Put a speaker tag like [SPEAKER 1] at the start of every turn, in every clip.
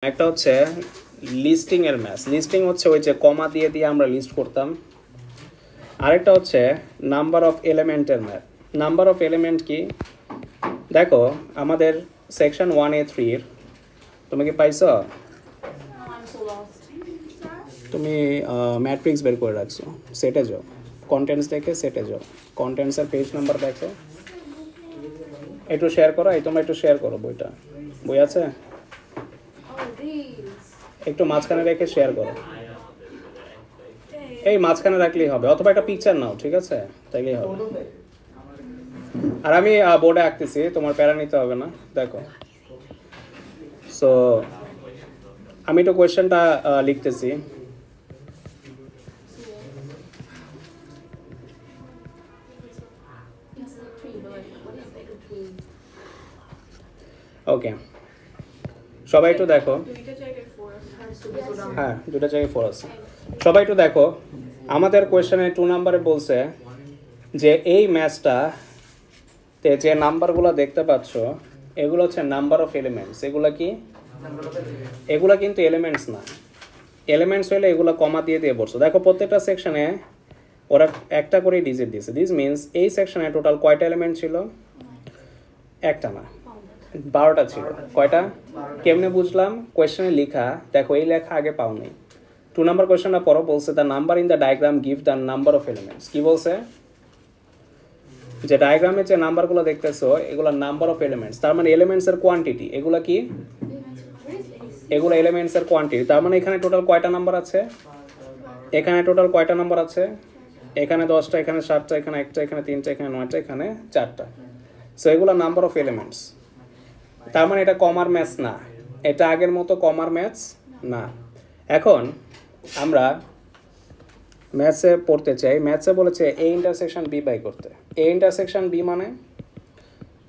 [SPEAKER 1] একটা হচ্ছে লিস্টিং এর ম্যাথ। লিস্টিং হচ্ছে ওই যে কমা দিয়ে দিয়ে আমরা লিস্ট করতাম। আরেকটা হচ্ছে নাম্বার অফ এলিমেন্টের ম্যাথ। নাম্বার অফ এলিমেন্ট কি দেখো আমাদের সেকশন 1A3 তুমি কি পাইছো? তুমি ম্যাট্রিক্স বের করে রাখছো, সেটে যাও, কন্টেন্টস দেখে সেটে যাও, কন্টেন্টসের পেজ নাম্বার দেখো, একটু শেয়ার করো। এই তোমরা একটু শেয়ার করো বইটা, বই আছে একটু মাঝখানে রেখে শেয়ার করো। এই মাঝখানে রাখলেই হবে, অথবা একটা পিকচার নাও, ঠিক আছে, তাইলেই হবে। আর আমি বোর্ডে আঁকতেছি, তোমার প্যারা নিতে হবে না। দেখো, সো আমি একটু কোয়েশ্চেনটা লিখতেছি। ওকে, সবাই একটু দেখো। হ্যাঁ, দুটো জায়গায় 4 আছে। সবাই একটু দেখো, আমাদের কোয়েশ্চেনে 2 নাম্বারে বলছে যে এই ম্যাচটাতে যে নাম্বারগুলো দেখতে পাচ্ছ এগুলো হচ্ছে নাম্বার অফ এলিমেন্টস। এগুলো কি? এগুলো কিন্তু এলিমেন্টস না। এলিমেন্টস হলে এগুলো কমা দিয়ে দিয়ে পড়ছো। দেখো প্রত্যেকটা সেকশনে ওরা একটা করে ডিজিট দিয়েছে। দিস মিনস এই সেকশনে টোটাল কয়টা এলিমেন্ট ছিল? একটা না, 12টা ছিল। কয়টা? কেমনে বুঝলাম? কোয়েশ্চেনে লেখা দেখো, এই লেখা আগে পাও নাই। 2 নাম্বার কোয়েশ্চেনটা পড়ো, বলছে the number in the diagram give the number of elements. কি বলছে? যে ডায়াগ্রামে যে নাম্বারগুলো দেখতেছো এগুলো নাম্বার অফ এলিমেন্টস, তার মানে এলিমেন্টসের কোয়ান্টিটি। এগুলো কি? এগুলো এলিমেন্টসের কোয়ান্টিটি। তার মানে এখানে টোটাল কয়টা নাম্বার আছে? এখানে টোটাল কয়টা নাম্বার আছে? এখানে 10টা, এখানে 7টা, এখানে 1টা, এখানে 3টা, এখানে 9টা, এখানে 4টা। সো এগুলো নাম্বার অফ এলিমেন্টস। তার মানে এটা কমার ম্যাথস না, এটা আগের মতো কমার ম্যাথস না। এখন আমরা ম্যাথসে পড়তে চাই। ম্যাথসে বলেছে এ ইন্টারসেকশন বি বাই করতে। এ ইন্টারসেকশন বি মানে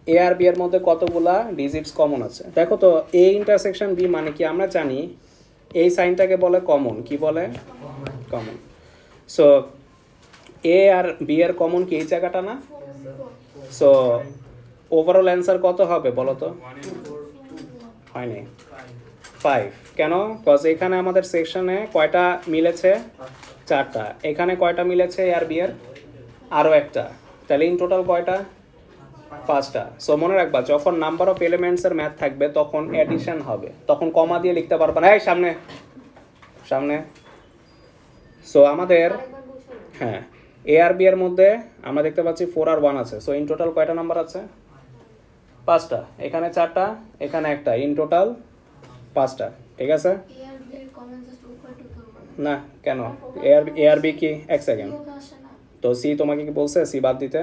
[SPEAKER 1] এ আর বি এর মধ্যে কতগুলা ডিজিটস কমন আছে। দেখো তো, এ ইন্টারসেকশন বি মানে কি? আমরা জানি এই সাইনটাকে বলে কমন। কি বলে? কমন। সো এ আর বি এর কমন কি এই জায়গাটা না? সো ওভারঅল অ্যান্সার কত হবে বলো তো? হয়নি, 5। কেন? বিকজ এখানে আমাদের সেকশনে কয়টা মিলেছে? 4টা। এখানে কয়টা মিলেছে এ আর বি এর? আরও একটা। তাহলে ইন টোটাল কয়টা? 5টা। সো মনে রাখবা, যখন নাম্বার অফ এলিমেন্টসের ম্যাথ থাকবে তখন অ্যাডিশন হবে, তখন কমা দিয়ে লিখতে পারবা না। এই সামনে সামনে। সো আমাদের হ্যাঁ, এ আর বি এর মধ্যে আমরা দেখতে পাচ্ছি 4 আর 1 আছে। সো ইন টোটাল কয়টা নাম্বার আছে? 5টা। এখানে 4টা, এখানে একটা, ইন টোটাল 5টা। ঠিক আছে না? কেন? এ আর বি কি? এক সেকেন্ড, তো সি তোমাকে কি বলছে সি বাদ দিতে?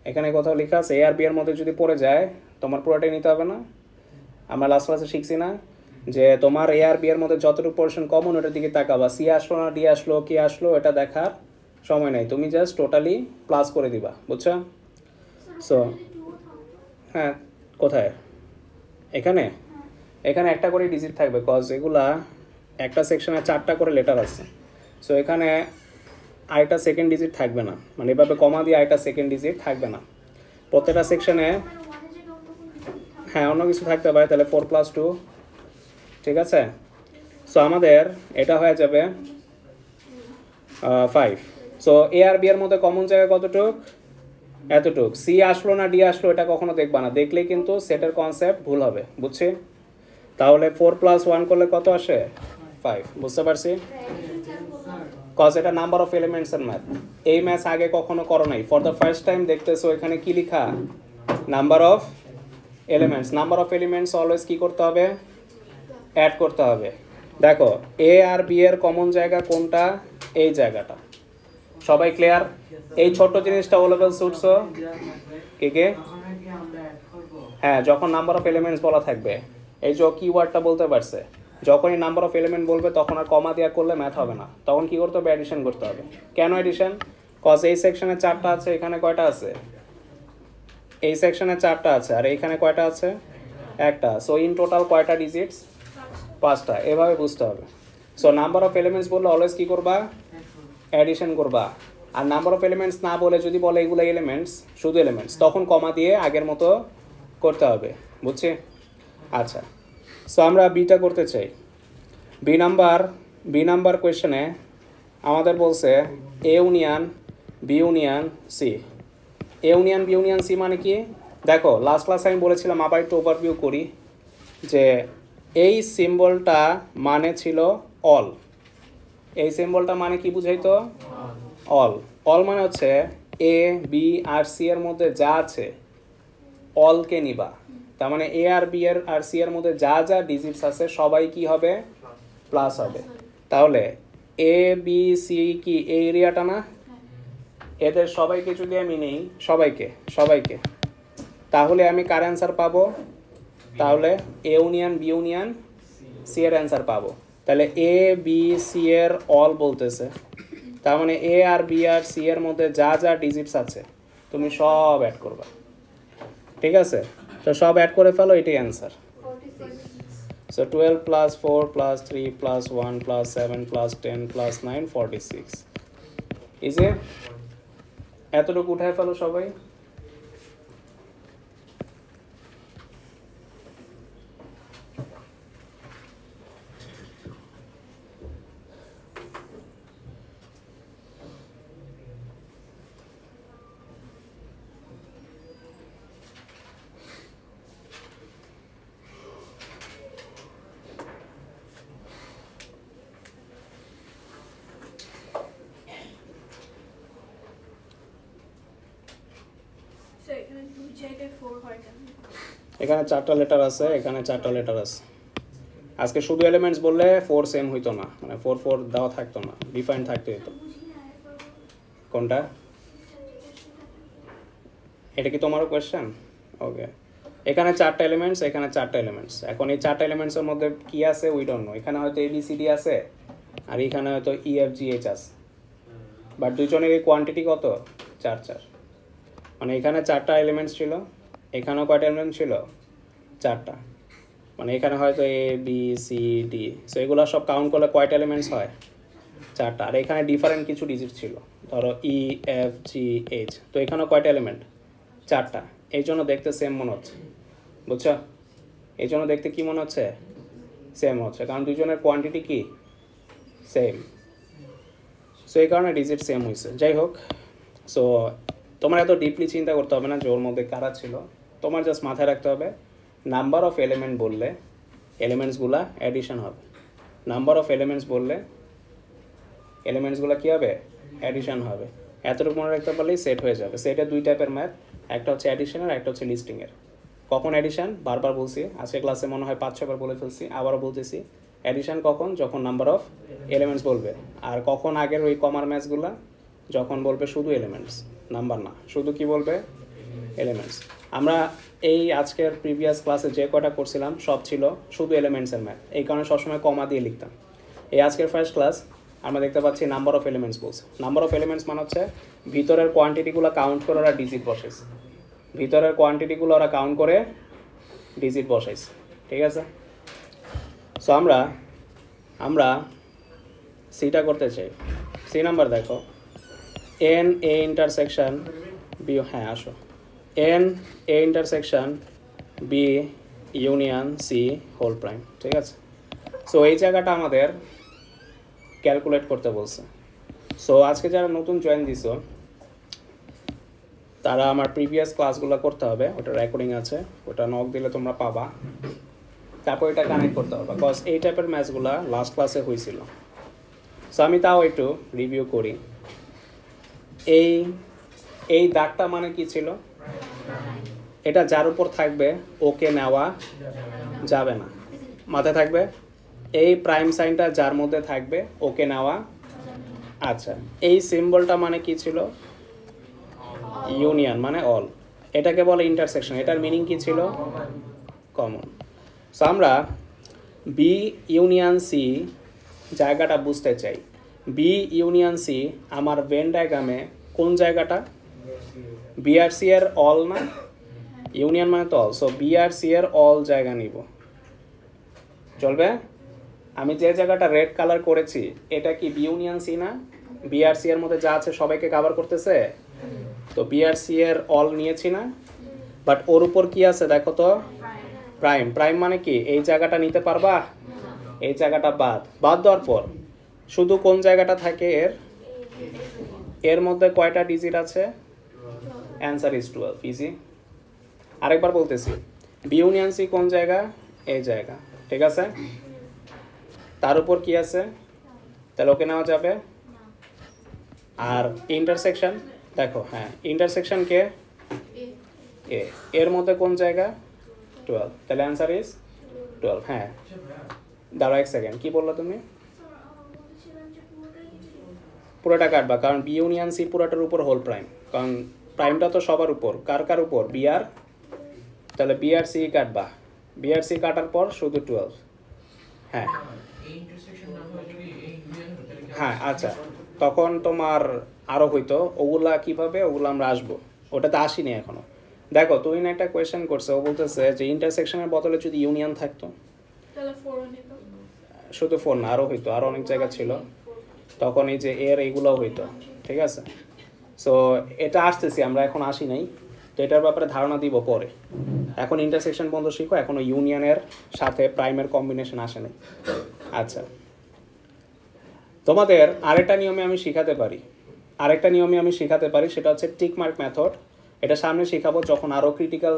[SPEAKER 1] এখানে কোথাও লেখা আছে এ আর বি এর মধ্যে যদি পড়ে যায় তোমার পুরোটাই নিতে হবে না? আমরা লাস্ট ক্লাসে শিখছি না যে তোমার এ আর বি এর মধ্যে যতটুকু পোর্শন কমন ওটার দিকে তাকাবা। সি আসলো না ডি আসলো কি আসলো এটা দেখার সময় নাই, তুমি জাস্ট টোটালি প্লাস করে দিবা। বুঝছো? সো হ্যাঁ, কোথায়? এখানে এখানে একটা করে ডিজিট থাকবে, কজ এগুলা একটা সেকশনে 4টা করে লেটার আছে। সো এখানে আরেকটা সেকেন্ড ডিজিট থাকবে না, মানে এভাবে কমা দিয়ে আরেকটা সেকেন্ড ডিজিট থাকবে না প্রত্যেকটা সেকশনে। হ্যাঁ, অন্য কিছু থাকতে পারে, তাহলে 4 + 2। ঠিক আছে? সো আমাদের এটা হয়ে যাবে 5। সো এ আর বি এর মধ্যে কমন জায়গা কতটুক? এতটুক। সি আসলো না ডি আসলো এটা কখনো দেখবা না, দেখলেই কিন্তু সেটের কনসেপ্ট ভুল হবে। বুঝছি? তাহলে 4 + 1 করলে কত আসে? 5। বুঝতে পারছি? কজ এটা নাম্বার অফ এলিমেন্টসের ম্যাথ। এই ম্যাথ আগে কখনো করো নাই, ফর দ্য ফার্স্ট টাইম দেখতেছো। এখানে কি লেখা? Number of elements. Number of elements always কি করতে হবে? অ্যাড করতে হবে। দেখো, এ আর বি এর কমন জায়গা কোনটা? এই জায়গাটা। সবাই ক্লিয়ার? এই ছোট্ট জিনিসটা ও লেভেল শুটছো কে কে? হ্যাঁ, যখন নাম্বার অফ এলিমেন্টস বলা থাকবে, এই যে কিওয়ার্ডটা বলতে পারছে, যখনই নাম্বার অফ এলিমেন্ট বলবে তখন আর কমা দেওয়া করলে ম্যাথ হবে না, তখন কি করতে হবে? অ্যাডিশন করতে হবে। কেন অ্যাডিশন? কজ এই সেকশনে 4টা আছে, এখানে কয়টা আছে? এই সেকশনে 4টা আছে, আর এইখানে কয়টা আছে? একটা। সো ইন টোটাল কয়টা ডিজিটস? 5টা। এভাবে বুঝতে হবে। সো নাম্বার অফ এলিমেন্টস বললে অলওয়েজ কি করবা? অ্যাডিশন করবা। আর নাম্বার অফ এলিমেন্টস না বলে যদি বলে এগুলো এলিমেন্টস, শুধু এলিমেন্টস, তখন কমা দিয়ে আগের মতো করতে হবে। বুঝছি? আচ্ছা, সো আমরা বিটা করতে চাই। বি নাম্বার কোয়েশনে আমাদের বলছে A union B union C. A union B union C মানে কি? দেখো লাস্ট ক্লাসে আমি বলেছিলাম, আবার একটু ওভারভিউ করি, যে এই সিম্বলটা মানে ছিল অল। এই সিম্বলটা মানে কি বুঝাইতো? অল। অল মানে হচ্ছে এ বি আর সি এর মধ্যে যা আছে অলকে নিবা। তার মানে এ আর বি এর আর সি এর মধ্যে যা যা ডিজিটস আছে সবাই কি হবে? প্লাস হবে। তাহলে এ বি সি কি এই এরিয়াটা না? এদের সবাইকে যদি আমি নেই, সবাইকে, তাহলে আমি কার অ্যান্সার পাবো? তাহলে A union B union C এর অ্যান্সার পাবো। তাহলে এ বি সি এর অল বলতেছে, তার মানে এ আর বি আর সি এর মধ্যে যা যা ডিজিটস আছে তুমি সব অ্যাড করবা। ঠিক আছে, তো সব অ্যাড করে ফেলো, এটাই answer. So 12 plus 4 plus 3 plus 1 plus 7 plus 10 plus 9 46 is a. এতটুকু উঠায় ফেলো সবাই। এখানে 4টা লেটার আছে, এখানে 4টা লেটার আছে। আজকে শুধু এলিমেন্টস বললে 4 সেম হইতো না, মানে 4 4 দেওয়া থাকতো না, ডিফাইন থাকতে হতো। কোনটা? এটা কি তোমারও কোয়েশ্চেন? ওকে, এখানে 4টা এলিমেন্টস, এখানে 4টা এলিমেন্টস। এখন এই 4টা এলিমেন্টসের মধ্যে কি আছে উই ডোন্ট নো। এখানে হয়তো ABCD আছে আর এখানে হয়তো EFGH আছে, বাট দুজনের এই কোয়ান্টিটি কত? 4 4। মানে এখানে 4টা এলিমেন্টস ছিল, এখানেও কয়টা এলিমেন্ট ছিল? 4টা। মানে এখানে হয়তো ABCD, সো এগুলো সব কাউন্ট করলে কয়টা এলিমেন্টস হয়? 4টা। আর এখানে ডিফারেন্ট কিছু ডিজিট ছিল, ধরো EFGH, তো এখানেও কয়টা এলিমেন্ট? 4টা। এই জন্য দেখতে সেম মনে হচ্ছে, বুঝছো? এই জন্য দেখতে কি মনে হচ্ছে? সেম হচ্ছে, কারণ দুজনের কোয়ান্টিটি কি? সেম। সো এই কারণে ডিজিট সেম হয়েছে। যাই হোক, সো তোমার এত ডিপলি চিন্তা করতে হবে না যে ওর মধ্যে কারা ছিল। তোমার জাস্ট মাথায় রাখতে হবে নাম্বার অফ এলিমেন্ট বললে এলিমেন্টসগুলা অ্যাডিশন হবে। নাম্বার অফ এলিমেন্টস বললে এলিমেন্টসগুলো কী হবে? অ্যাডিশন হবে। এতটুকু মনে রাখতে পারলেই সেট হয়ে যাবে। সেটের 2 টাইপের ম্যাথ, একটা হচ্ছে অ্যাডিশনের, একটা হচ্ছে লিস্টিংয়ের। কখন অ্যাডিশন? বারবার বলছি, আজকে ক্লাসে মনে হয় 5-6 বার বলে ফেলছি, আবারও বলতেছি। অ্যাডিশন কখন? যখন নাম্বার অফ এলিমেন্টস বলবে। আর কখন? আগের ওই কমার ম্যাথসগুলা যখন বলবে শুধু এলিমেন্টস, নাম্বার না, শুধু কি বলবে? এলিমেন্টস। আমরা এই আজকের প্রিভিয়াস ক্লাসে যে কয়টা করছিলাম সব ছিল শুধু এলিমেন্টসের ম্যাথ, এই কারণে সবসময় কমা দিয়ে লিখতাম। এই আজকের ফার্স্ট ক্লাস আমরা দেখতে পাচ্ছি নাম্বার অফ এলিমেন্টস বলছে। নাম্বার অফ এলিমেন্টস মানে হচ্ছে ভিতরের কোয়ান্টিটিগুলো কাউন্ট করে ওরা ডিজিট বসাইছে, ভিতরের কোয়ান্টিটিগুলো ওরা কাউন্ট করে ডিজিট বসাইছে। ঠিক আছে, সো আমরা সিটা করতে চাই। সি নাম্বার দেখো, এন এ ইন্টারসেকশন বি, হ্যাঁ আসো, n A intersection B union C whole prime. ঠিক আছে, সো এই জায়গাটা আমাদের ক্যালকুলেট করতে বলছে। সো আজকে যারা নতুন জয়েন দিছো তারা আমার প্রিভিয়াস ক্লাসগুলো করতে হবে, ওটা রেকর্ডিং আছে, ওটা নক দিলে তোমরা পাবা। তারপর এটা কানেক্ট করতে হবে, বিকজ এই টাইপের ম্যাচগুলো লাস্ট ক্লাসে হয়েছিল। সো আমি তাও একটু রিভিউ করি। এই দাগটা মানে কি ছিল? এটা যার উপর থাকবে ওকে নেওয়া যাবে না, মাথায় থাকবে। এই প্রাইম সাইনটা যার মধ্যে থাকবে ওকে নেওয়া। আচ্ছা, এই সিম্বলটা মানে কি ছিল? ইউনিয়ন মানে অল। এটাকে বলে ইন্টারসেকশন। এটার মিনিং কি ছিল? কমন। সো আমরা বি ইউনিয়ন সি জায়গাটা বুঝতে চাই। বি ইউনিয়ন সি আমার ভেন ডায়াগ্রামে কোন জায়গাটা? বি আর সি এর অল না? ইউনিয়ন মানে তো অল। সো বি আর সি এর অল জায়গা নিব, চলবে? আমি যে জায়গাটা রেড কালার করেছি এটা কি বি ইউনিয়ন সি না? বি আর সি এর মধ্যে যা আছে সবাইকে কভার করতেছে, তো বি আর সি এর অল নিয়েছি না? বাট ওর উপর কি আছে দেখো তো? প্রাইম প্রাইম মানে কি এই জায়গাটা নিতে পারবা, এই জায়গাটা বাদ দেওয়ার পর শুধু কোন জায়গাটা থাকে এর মধ্যে কয়টা ডিজিট আছে? Answer is 12, easy. আরেকবার বলতেছি, বি ইউনিয়ন সি কোন জায়গা? এই জায়গা, ঠিক আছে। তার উপর কি আছে? তাহলে ওকে নেওয়া যাবে। আর ইন্টারসেকশন দেখো, হ্যাঁ ইন্টারসেকশন কে? এ, এর মধ্যে কোন জায়গা? 12, তাহলে অ্যান্সার ইজ 12। হ্যাঁ দাঁড়াও এক সেকেন্ড, কি বললো তুমি? পুরোটা কাটবা, কারণ বি ইউনিয়ন সি পুরোটার উপর হোল প্রাইম, কারণ প্রাইমটা তো সবার উপর। কার উপর? বি আর, তাহলে বি আর সি কাটবা। বি আর সি কাটার পর শুধু 12। হ্যাঁ হ্যাঁ আচ্ছা, তখন তোমার আরও হইতো। ওগুলা কিভাবে? ওগুলো আমরা আসবো, ওটাতে আসিনি এখনো। দেখো তুমি না একটা কোয়েশ্চেন করছে, ও বলতেছে যে ইন্টারসেকশনের বদলে যদি ইউনিয়ন থাকতো, শুধু 4 না আরও হইতো, আরও অনেক জায়গা ছিল, তখন এই যে এর এইগুলোও হইতো, ঠিক আছে। সো এটা আসতেছি আমরা, এখন আসি নাই, তো এটার ব্যাপারে ধারণা দিব পরে। এখন ইন্টারসেকশন বন্ধ শিখো, এখনো ইউনিয়নের সাথে প্রাইমের কম্বিনেশন আসে নাই। আচ্ছা, তোমাদের আরেকটা নিয়মে আমি শিখাতে পারি, সেটা হচ্ছে টিক মার্ক মেথড। এটা সামনে শেখাবো যখন আরও ক্রিটিক্যাল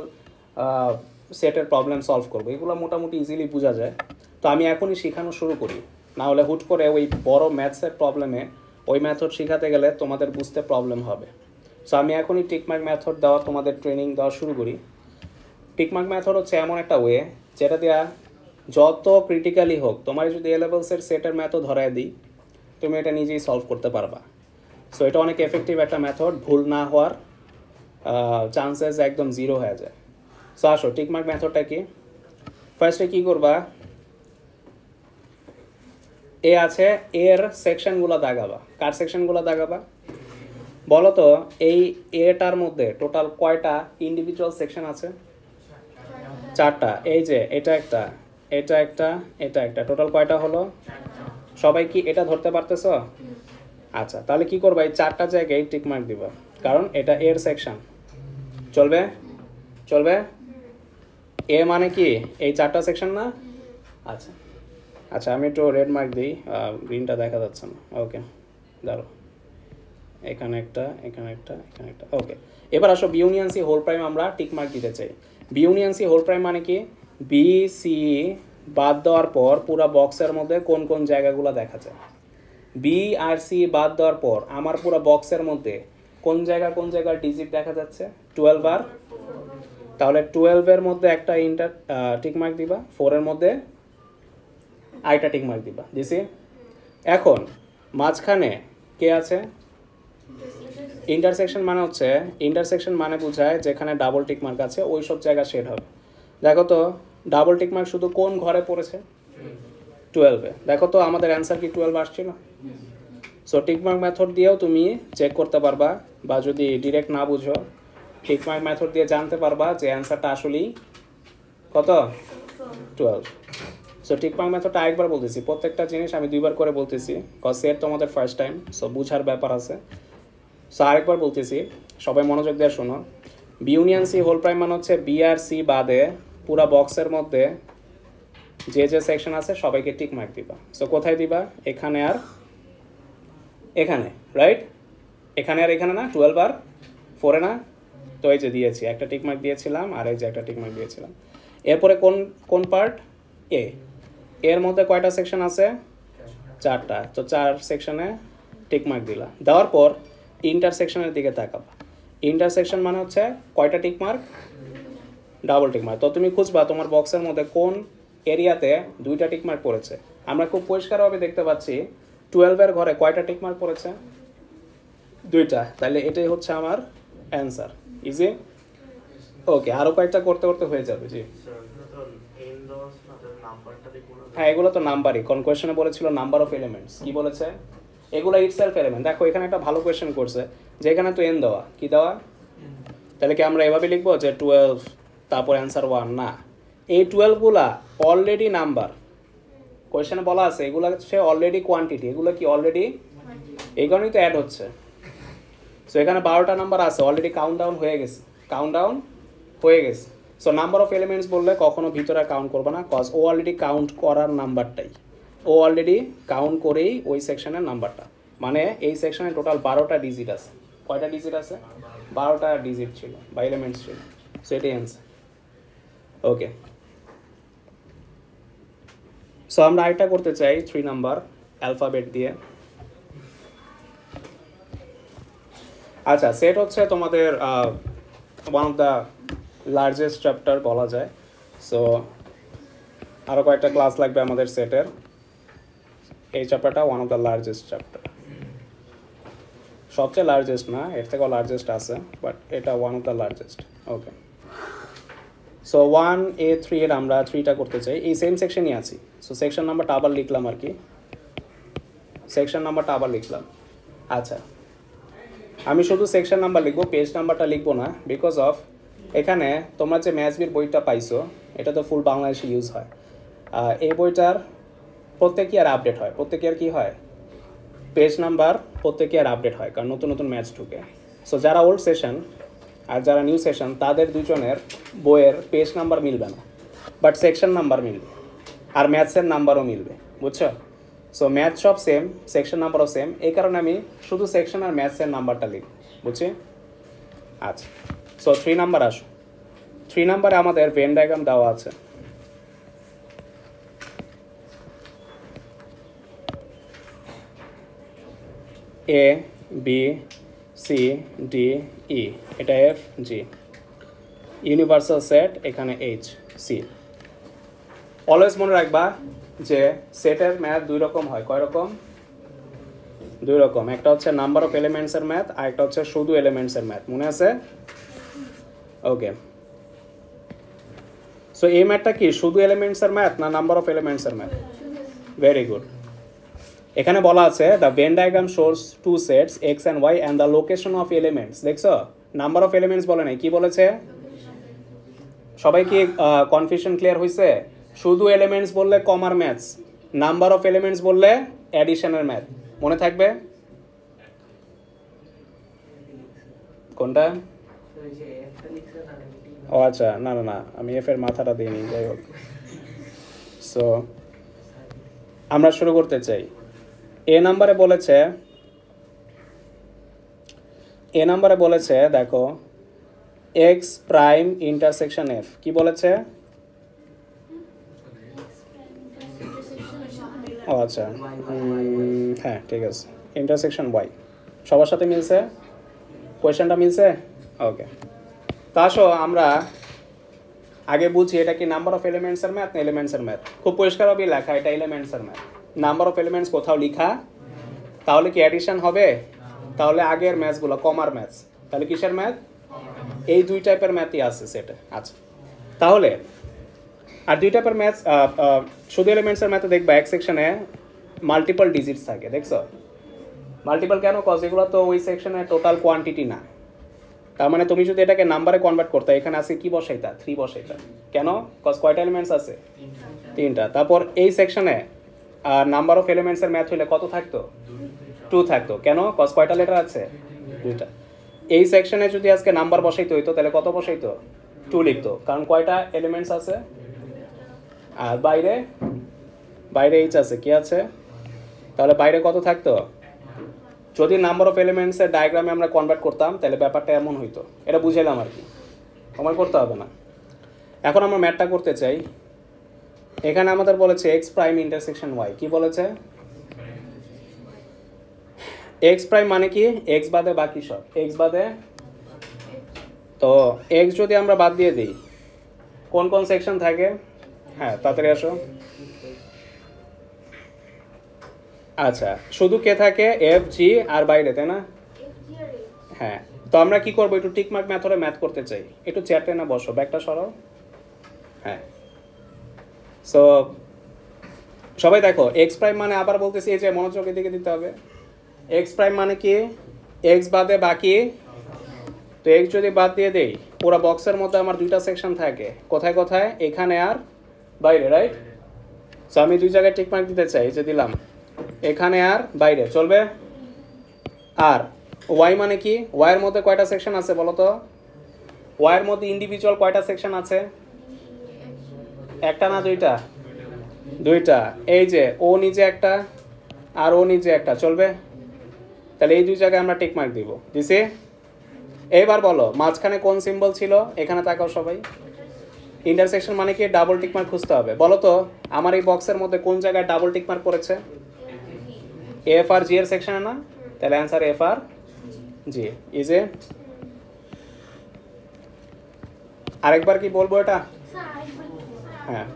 [SPEAKER 1] সেটের প্রবলেম সলভ করবো। এগুলো মোটামুটি ইজিলি বোঝা যায়, তো আমি এখনই শেখানো শুরু করি, না হলে হুট করে ওই বড় ম্যাথসের প্রবলেমে ওই মেথড শেখাতে গেলে তোমাদের বুঝতে প্রবলেম হবে। সো আমি এখনই টিক মার্ক মেথড দেওয়া, তোমাদের ট্রেনিং দেওয়া শুরু করি। টিক মার্ক মেথড হচ্ছে এমন একটা ওয়ে যেটা দেওয়া যত ক্রিটিক্যালি হোক, তোমার যদি এ লেভেলসের সেটের মেথড ধরায় দিই, তুমি এটা নিজেই সলভ করতে পারবা। সো এটা অনেক এফেক্টিভ একটা মেথড, ভুল না হওয়ার চান্সেস একদম জিরো হয়ে যায়। সো আসো টিক মার্ক মেথডটা কি? ফার্স্টে কি করবা, এ আছে, এর সেকশনগুলো দাগাবা। কার সেকশনগুলো দাগাবা বলো তো? এই এটার মধ্যে টোটাল কয়টা ইন্ডিভিজুয়াল সেকশন আছে? 4টা। এই যে এটা একটা, এটা একটা, এটা একটা, টোটাল কয়টা হলো? সবাই কি এটা ধরতে পারতেছ? আচ্ছা, তাহলে কি করবা, এই 4টা জায়গায় টিক মার্ক দিবা, কারণ এটা এর সেকশন। চলবে? এ মানে কি এই 4টা সেকশন না? আচ্ছা আমি একটু রেড মার্ক দিই, গ্রিনটা দেখা যাচ্ছে না। ওকে দাঁড়ো, এখানে একটা, এখানে একটা, এখানে একটা। ওকে, এবার আসো B union C whole prime আমরা টিক মার্ক দিতে চাই। B union C whole prime মানে কি? বি সি বাদ দেওয়ার পর পুরো বক্সের মধ্যে কোন কোন জায়গাগুলো দেখা যায়। বি আর সি বাদ দেওয়ার পর আমার পুরো বক্সের মধ্যে কোন জায়গার ডিজিট দেখা যাচ্ছে? 12 আর, তাহলে 12 এর মধ্যে একটা টিক মার্ক দিবা, 4 এর মধ্যে আরেকটা টিক মার্ক দিবা, দিছি। এখন মাঝখানে কে আছে? ইন্টারসেকশন মানে বোঝায় যেখানে ডাবল টিক মার্ক আছে ওই সব জায়গা শেড হবে। দেখো তো ডাবল টিক মার্ক শুধু কোন ঘরে পড়েছে? 12-এ। দেখো তো আমাদের অ্যান্সার কি 12 আসছিল? সো টিক মার্ক মেথড দিয়েও তুমি চেক করতে পারবা, বা যদি ডিরেক্ট না বুঝো টিক মার্ক মেথড দিয়ে জানতে পারবা যে অ্যান্সারটা আসলেই কত? 12। সো টিক মার্ক মেথডটা আরেকবার বলতেছি, প্রত্যেকটা জিনিস আমি 2বার করে বলতেছি, কজ সেট তোমাদের ফার্স্ট টাইম, সো বুঝার ব্যাপার আছে। সো আরেকবার বলতেছি, সবাই মনোযোগ দিয়ে শোনো। B union C whole prime মানে হচ্ছে বি আর সি বাদে পুরা বক্সের মধ্যে যে সেকশন আছে সবাইকে টিক মার্ক দিবা। সো কোথায় দিবা? এখানে আর এখানে, রাইট? এখানে আর এখানে না? 12 আর 4-এ না? তো এই যে দিয়েছি, একটা টিক মার্ক দিয়েছিলাম, আর এই যে একটা টিক মার্ক দিয়েছিলাম। এরপরে কোন পার্ট? এর মধ্যে কয়টা সেকশন আছে? 4টা। তো 4 সেকশনে টিক মার্ক দিলা, দেওয়ার পর ইন্টারসেকশনের দিকে তাকাবা। ইন্টারসেকশন মানে হচ্ছে কয়টা tick mark? Double tick mark. তো তুমি খুঁজবা তোমার বক্সের মধ্যে কোন এরিয়াতে 2টা টিক মার্ক পড়েছে। আমরা খুব পরিষ্কারভাবে দেখতে পাচ্ছি 12-এর ঘরে কয়টা টিক মার্ক পড়েছে? 2টা। তাহলে এটাই হচ্ছে আমার অ্যান্সার, ইজি। ওকে, আরও কয়েকটা করতে হয়ে যাবে। জি হ্যাঁ, এগুলো তো নাম্বারই, কোন কোয়েশ্চেনে বলেছিল নাম্বার অফ এলিমেন্টস, কি বলেছে? এগুলো ইটসেলফ এলিমেন্ট। দেখো এখানে একটা ভালো কোয়েশ্চেন করছে যে এখানে তো এন দেওয়া, কি দেওয়া? তাহলে কি আমরা এভাবে লিখবো যে 12 তারপর অ্যান্সার 1? না, এই 12গুলা অলরেডি নাম্বার, কোয়েশ্চেনে বলা আছে এগুলো হচ্ছে অলরেডি কোয়ান্টিটি, এগুলো কি অলরেডি, এই কারণেই তো অ্যাড হচ্ছে। সো এখানে 12টা নাম্বার আছে, অলরেডি কাউন্ট ডাউন হয়ে গেছে। সো নাম্বার অফ এলিমেন্টস বললে কখনো ভিতরে কাউন্ট করবে না, কজ ও অলরেডি কাউন্ট করার নাম্বারটাই, ও অলরেডি কাউন্ট করেই ওই সেকশনের নাম্বারটা, মানে এই সেকশনে টোটাল 12টা ডিজিট আছে। কয়টা ডিজিট আছে? 12টা ডিজিট ছিল বা এলিমেন্টস ছিল। সো এটাই অ্যান্সার। ওকে, সো আমরা আরেকটা করতে চাই 3 নাম্বার অ্যালফাবেট দিয়ে। আচ্ছা, সেট হচ্ছে তোমাদের one of the largest chapter বলা যায়। সো আরও কয়েকটা ক্লাস লাগবে আমাদের সেটের। এই চ্যাপ্টারটা one of the largest chapter, সবচেয়ে লার্জেস্ট না, এর থেকেও লার্জেস্ট আছে, বাট এটা one of the largest. Okay, so 1A3 এর আমরা 3টা করতে চাই, এই সেম সেকশনই আছি। সো সেকশন নাম্বারটা আবার লিখলাম আর কি, সেকশন নাম্বারটা আবার লিখলাম। আচ্ছা, আমি শুধু সেকশন নাম্বার লিখবো, পেজ নাম্বারটা লিখবো না, বিকজ অফ এখানে তোমরা যে ম্যাথসবির বইটা পাইছো এটা তো ফুল বাংলাদেশে ইউজ হয়। এই বইটার প্রত্যেক ইয়ার আপডেট হয়, প্রত্যেক ইয়ার কী হয়, পেজ নাম্বার প্রত্যেক ইয়ার আপডেট হয়, কারণ নতুন নতুন ম্যাথস ঢুকে। সো যারা ওল্ড সেশন আর যারা নিউ সেশন তাদের দুজনের বইয়ের পেজ নাম্বার মিলবে না, বাট সেকশন নাম্বার মিলবে, আর ম্যাথসের নাম্বারও মিলবে, বুঝছো? সো ম্যাথ সব সেম, সেকশন নাম্বারও সেম, এই কারণে আমি শুধু সেকশন আর ম্যাথসের নাম্বারটা লিখব, বুঝছি? আচ্ছা, সো 3 নাম্বার আসো। 3 নাম্বারে আমাদের ভেন ডায়াগ্রাম দেওয়া আছে। A B C D E, এটা F G, ইউনিভার্সাল সেট, এখানে H C। অলওয়েজ মনে রাখবা যে সেটের ম্যাথ 2 রকম হয়। কয় রকম? 2 রকম। একটা হচ্ছে নাম্বার অফ এলিমেন্টসের ম্যাথ, আর একটা হচ্ছে শুধু এলিমেন্টসের ম্যাথ, মনে আছে? ওকে, সো এই ম্যাথটা কি শুধু এলিমেন্টসের ম্যাথ না নাম্বার অফ এলিমেন্টসের ম্যাথ? Very good. এখানে বলা আছে the Venn diagram shows 2 sets X and Y and the location of elements. দেখছো, নাম্বার অফ এলিমেন্টস বলে নাই, কি বলেছে? সবাই কি কনফিউশন ক্লিয়ার হয়েছে? শুধু এলিমেন্টস বললে কমার ম্যাথস, নাম্বার অফ এলিমেন্টস বললে অ্যাডিশনের ম্যাথ। মনে থাকবে কোনটা? ও আচ্ছা, না না না, আমি এফ এর মাথাটা দিইনি, যাই হোক। সো আমরা শুরু করতে চাই। এ নাম্বারে বলেছে দেখো এক্স প্রাইম ইন্টারসেকশন এফ। কি বলেছে? ও আচ্ছা, হ্যাঁ ঠিক আছে, ইন্টারসেকশন ওয়াই। সবার সাথে মিলছে? কোয়েশ্চেনটা মিলছে? ওকে, তা আসো আমরা আগে বুঝি এটা কি নাম্বার অফ এলিমেন্টসের ম্যাথ না এলিমেন্টসের ম্যাথ। খুব পরিষ্কারভাবে লেখা, এটা এলিমেন্টসের ম্যাথ। নাম্বার অফ এলিমেন্টস কোথাও লেখা, তাহলে কি অ্যাডিশন হবে? তাহলে আগের ম্যাথসগুলো কমার ম্যাথস, তাহলে কিসের ম্যাথ? এই 2 টাইপের ম্যাথই আছে সেটা। আচ্ছা, তাহলে আর 2 টাইপের ম্যাথস শুধু এলিমেন্টসের ম্যাথে দেখবা এক সেকশনে মাল্টিপল ডিজিটস থাকে। দেখছো মাল্টিপল কেন? কজ এগুলো তো ওই সেকশনে টোটাল কোয়ান্টিটি না। তার মানে তুমি যদি এটাকে নাম্বারে কনভার্ট করতে, এখানে আছে কি বসাইতা? 3 বসাইতা। কেন? কজ কয়টা এলিমেন্টস আছে? 3টা। তারপর এই সেকশনে নাম্বার অফ এলিমেন্টসের ম্যাথ হইলে কত থাকতো? 2 থাকতো। কেন? কজ কয়টা লেটার আছে? 2টা। এই সেকশনে যদি আজকে নাম্বার বসাইতে হইতো তাহলে কত বসাইতো? 2 লিখতো, কারণ কয়টা এলিমেন্টস আছে? আর বাইরে এইচ আছে, কি আছে? তাহলে বাইরে কত থাকতো? যদি নাম্বার অফ এলিমেন্টসের ডায়াগ্রামে আমরা কনভার্ট করতাম তাহলে ব্যাপারটা এমন হইতো। এটা বুঝাইলাম আর কি, আমার করতে হবে না। এখন আমরা ম্যাথটা করতে চাই। এখানে আমাদের বলেছে এক্স প্রাইম ইন্টারসেকশন ওয়াই। কি বলেছে? এক্স প্রাইম মানে কি? এক্স বাদে বাকি সব, এক্স বাদে। তো এক্স যদি আমরা বাদ দিয়ে দিই কোন কোন সেকশন থাকে? হ্যাঁ তাড়াতাড়ি আসো। আচ্ছা, শুধু কে থাকে? এফ জি আর বাইরে, তাই না? হ্যাঁ, তো আমরা কি করবো? একটু টিকমার্ক মেথডে ম্যাথ করতে চাই। একটু চেয়ারটা না বসো, ব্যাগটা সরাও। হ্যাঁ, সো সবাই দেখো এক্স প্রাইম মানে, আবার বলতেছি এই যে মনোযোগের দিকে দিতে হবে। এক্স প্রাইম মানে কি? এক্স বাদে বাকি। তো এক্স যদি বাদ দিয়ে দেই, পুরো বক্সের মধ্যে আমার 2টা সেকশন থাকে। কোথায় কোথায়? এখানে আর বাইরে, রাইট? সো আমি 2 জায়গায় টিকমার্ক দিতে চাই, যে দিলাম এখানে আর বাইরে, চলবে? আর ওয়াই মানে কি? ওয়াইয়ের মধ্যে কয়টা সেকশন আছে বলো তো? ওয়াই এর মধ্যে ইন্ডিভিজুয়াল কয়টা সেকশন আছে? একটা না দুইটা? দুইটা। এই যে ও নিজে একটা আর ও নিজে একটা, চলবে? তাহলে এই দুই জায়গায় আমরা টিক মার্ক দিব, দিছি? এবার বলো মাঝখানে কোন সিম্বল ছিল? এখানে তাকাও সবাই। ইন্টারসেকশন মানে কি? ডাবল টিক মার্ক খুঁজতে হবে। বলো তো আমার এই বক্সের মধ্যে কোন জায়গায় ডাবল টিক মার্ক পড়েছে? এফ আর জি এর সেকশনে না? তাহলে অ্যান্সার এফ আর জি। ইজ এ আরেকবার কি বলবো এটা? হ্যাঁ,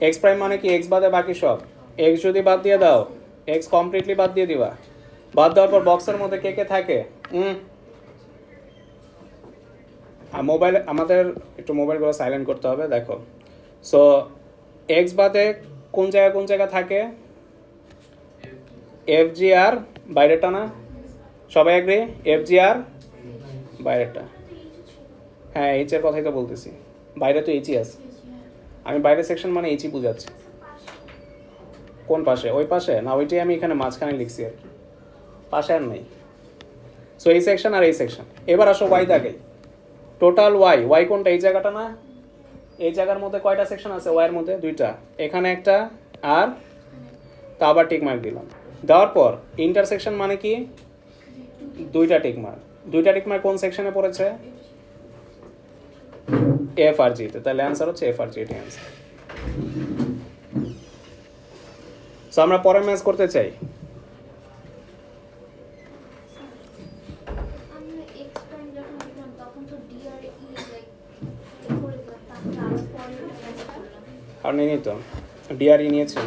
[SPEAKER 1] এক্স প্রাইম মানে কি? এক্স বাদে বাকি সব। এক্স যদি বাদ দিয়ে দাও, এক্স কমপ্লিটলি বাদ দিয়ে দিবা। বাদ দেওয়ার পর বক্সের মধ্যে কে কে থাকে? মোবাইল, আমাদের একটু মোবাইলগুলো সাইলেন্ট করতে হবে। দেখো, সো এক্স বাদে কোন জায়গা থাকে? এফ জি আর বাইরেটা না? সবাই এগ্রি? এফ জি আর বাইরেটা। হ্যাঁ, এইচ এর কথাই তো বলতেছি, বাইরে তো এইচই আছে। আমি বাইরের সেকশন মানে এইচই বুঝাচ্ছি। কোন পাশে? ওই পাশে না? ওইটাই আমি এখানে মাঝখানে লিখছি আর কি, পাশে আর নেই। সো এই সেকশন আর এই সেকশন। এবার আসো ওয়াই দাগে। টোটাল ওয়াই কোনটা? এই জায়গাটা না? এই জায়গার মধ্যে কয়টা সেকশন আছে? ওয়াই এর মধ্যে দুইটা, এখানে একটা আর তা আবার টিক মার্ক দিলাম। দেওয়ার পর ইন্টারসেকশন মানে কি? দুইটা টিক মার্ক। দুইটা টিক মার্ক কোন সেকশনে পড়েছে? এফ আর জিতে। তাহলে অ্যান্সার হচ্ছে এফ আর জি, এটাই অ্যান্সার। সো আমরা পরের ম্যাচ করতে চাই। আর নেই তো, ডিআরই নিয়েছি।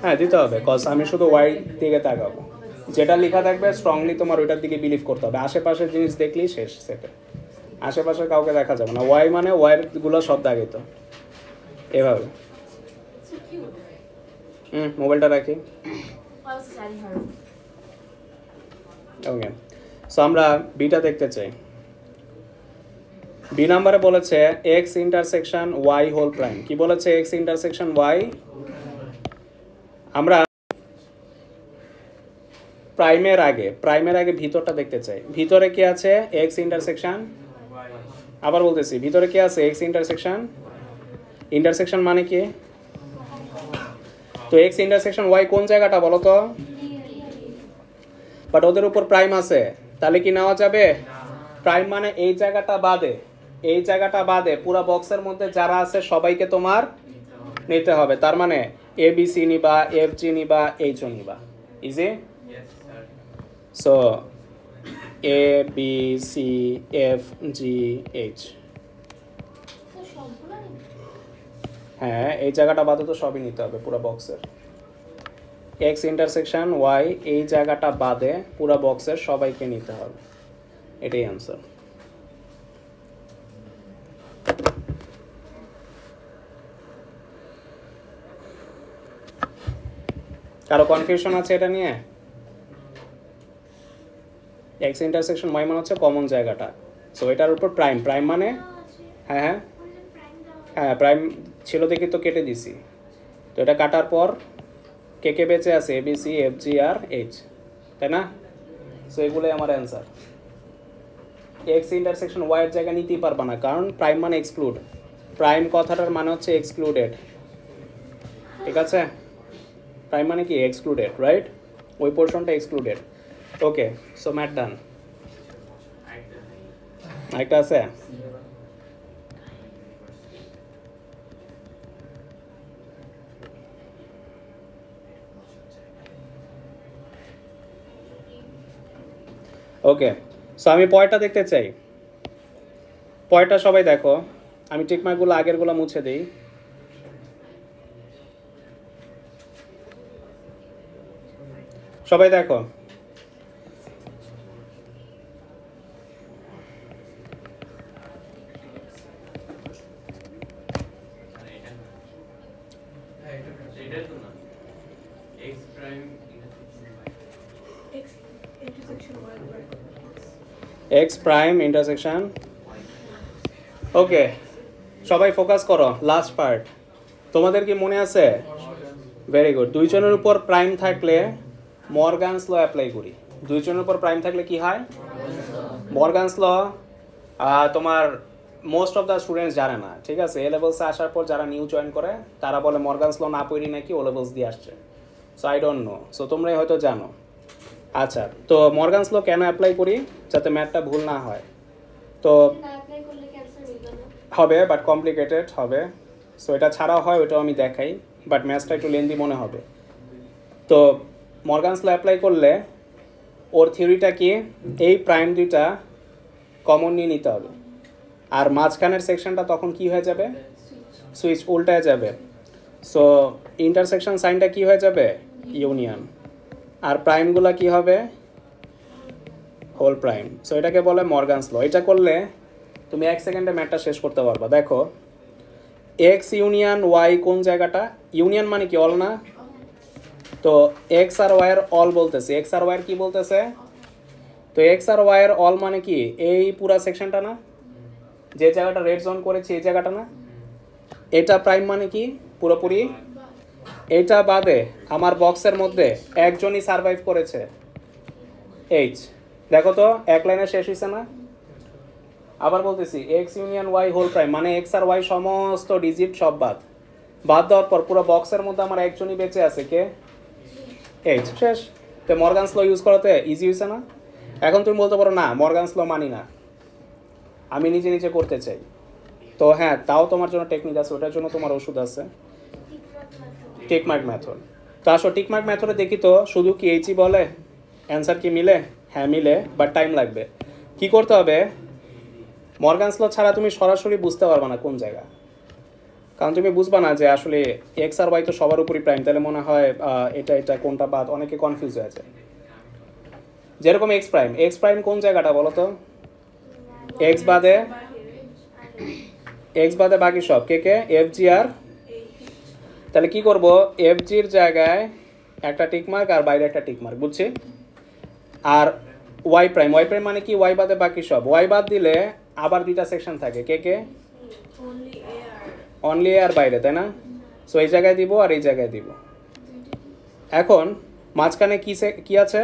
[SPEAKER 1] হ্যাঁ দিতে হবে, কজ আমি শুধু ওয়াই দিকে তাকাবো। যেটা লেখা থাকবে স্ট্রংলি তোমার ওইটার দিকে বিলিভ করতে হবে। আশেপাশের জিনিস দেখলেই শেষ সেটা। আশেপাশে কাউকে দেখা যাবে না। ওয়াই মানে ওয়াইয়ের গুলো সব দাগে তো এভাবে। মোবাইলটা রাখি। ওকে, সো আমরা বিটা দেখতে চাই। বি নাম্বারে বলেছে X intersection Y whole prime. কি বলেছে? X intersection Y. আমরা প্রাইমের আগে ভিতরটা দেখতে চাই। ভিতরে কি আছে? X intersection. আবার বলতেছি, ভিতরে কি আছে? X intersection. ইন্টারসেকশন মানে কি? তো এক্স ইন্টারসেকশন ওয়াই কোন জায়গাটা বলো তো? বাট ওদের উপর প্রাইম আছে, তাহলে কি নেওয়া যাবে? প্রাইম মানে এই জায়গাটা বাদে পুরো বক্সের মধ্যে যারা আছে সবাইকে তোমার নিতে হবে। তার মানে এ বি সি নিবা, এফ জি নিবা, এইচ ও নিবা। Easy? So A B C F G H. হ্যাঁ, এই জায়গাটা বাদে তো সবই নিতে হবে পুরো বক্সের। এক্স ইন্টারসেকশন ওয়াই এই জায়গাটা বাদে পুরো বক্সের সবাইকে নিতে হবে, এটাই আনসার। কারো কনফিউশন আছে এটা নিয়ে? এক্স ইন্টারসেকশন ওয়াই মানে হচ্ছে কমন জায়গাটা। সো এটার উপর প্রাইম মানে হ্যাঁ প্রাইম ছিল দেখি তো কেটে দিছি। তো এটা কাটার পর কে বেঁচে আছে? এ বি সি এফ জি আর এইচ, তাই না? সো এগুলোই আমার অ্যান্সার। এক্স ইন্টারসেকশন ওয়াই এর জায়গা নিতেই পারবা না, কারণ প্রাইম মানে এক্সক্লুড। প্রাইম কথাটার মানে হচ্ছে এক্সক্লুডেড, ঠিক আছে? প্রাইম মানে কি? Excluded, right? ওই পোর্শনটা এক্সক্লুডেড। ওকে, সো ম্যাট ডান। আরেকটা আছে? ওকে, সো আমি পয়েন্টটা দেখতে চাই। পয়েন্টটা সবাই দেখো। আমি টিকমার্কগুলো আগেরগুলো মুছে দিই। সবাই দেখো। X prime intersection. ওকে, সবাই ফোকাস করো, লাস্ট পার্ট। তোমাদের কি মনে আছে? Very good. দুইজনের উপর প্রাইম থাকলে মর্গানস ল অ্যাপ্লাই করি। দুইজনের উপর প্রাইম থাকলে কি হয়? মর্গানস ল তোমার মোস্ট অফ দ্য স্টুডেন্টস জানে না, ঠিক আছে? এ লেভেলসে আসার পর যারা নিউ জয়েন করে তারা বলে মর্গানস ল না পড়ি নাকি ও লেভেলস দিয়ে আসছে। So I don't know, so তোমরাই হয়তো জানো। আচ্ছা, তো মর্গানস ল কেন অ্যাপ্লাই করি? যাতে ম্যাথটা ভুল না হয়। তো হবে বাট কমপ্লিকেটেড হবে, সো এটা ছাড়াও হয়, ওটাও আমি দেখাই, বাট ম্যাথসটা একটু লেন্দি মনে হবে। তো মর্গানস ল অ্যাপ্লাই করলে ওর থিওরিটা কি, এই প্রাইম দুইটা কমন নিয়ে নিতে হবে, আর মাঝখানের সেকশনটা তখন কি হয়ে যাবে, সুইচ উল্টায় যাবে। সো ইন্টারসেকশন সাইনটা কি হয়ে যাবে, ইউনিয়ন, আর প্রাইমগুলো কি হবে, হোল প্রাইম। সো এটাকে বলে মর্গানস ল। এটা করলে তুমি 1 সেকেন্ডে ম্যাথটা শেষ করতে পারবা। দেখো এক্স ইউনিয়ন ওয়াই কোন জায়গাটা, ইউনিয়ন মানে কি অল না, তো এক্স আর ওয়াই এর অল বলতেছে, এক্স আর ওয়াই এর কি বলতেছে, তো এক্স আর ওয়াই এর অল মানে কি এই পুরা সেকশনটা না, যে জায়গাটা রেড জোন করেছি এই জায়গাটা না, এটা প্রাইম মানে কি পুরোপুরি। এটা বাদে আমার বক্সের মধ্যে একজনই সারভাইভ করেছে, এইচ। দেখো তো এক লাইনে শেষ হয়েছে না? আবার বলতেছি X union Y whole prime মানে এক্স আর ওয়াই সমস্ত ডিজিট সব বাদ দেওয়ার পর পুরো বক্সের মধ্যে আমার একজনই বেঁচে আছে, কে, এইচ। শেষ। তো মর্গানস ল ইউজ করাতে ইজি হয়েছে না? এখন তুমি বলতে পারো না মর্গানস ল মানি না, আমি নিজে নিজে করতে চাই। তো হ্যাঁ, তাও তোমার জন্য টেকনিক আছে, ওটার জন্য তোমার ওষুধ আছে, টিকমার্ক মেথড। তো আসো টিকমার্ক মেথডে দেখি তো শুধু কি এইচই বলে, অ্যান্সার কি মিলে? হ্যাঁ মিলে, বাট টাইম লাগবে। কি করতে হবে, মর্গানস ল ছাড়া তুমি সরাসরি বুঝতে পারবে না কোন জায়গা, কারণ তুমি বুঝবা না যে আসলে এক্স আর ওয়াই তো সবার উপরই প্রাইম, তাহলে মনে হয় এটা কোনটা বাদ, অনেকে কনফিউজ হয়ে যায়। যেরকম এক্স প্রাইম কোন জায়গাটা বলো তো, এক্স বাদে বাকি সব কে কে, এফ জি আর। তাহলে কি করব, এফ জির জায়গায় একটা টিকমার্ক আর বাইরে একটা টিকমার্ক, বুঝছি। আর ওয়াই প্রাইম মানে কি, ওয়াই বাদে বাকি সব, ওয়াই বাদ দিলে আবার দুইটা সেকশন থাকে, কে কে, অনলি এ আর বাইরে, তাই না? সো এই জায়গায় দিব আর এই জায়গায় দিব। এখন মাঝখানে কি আছে,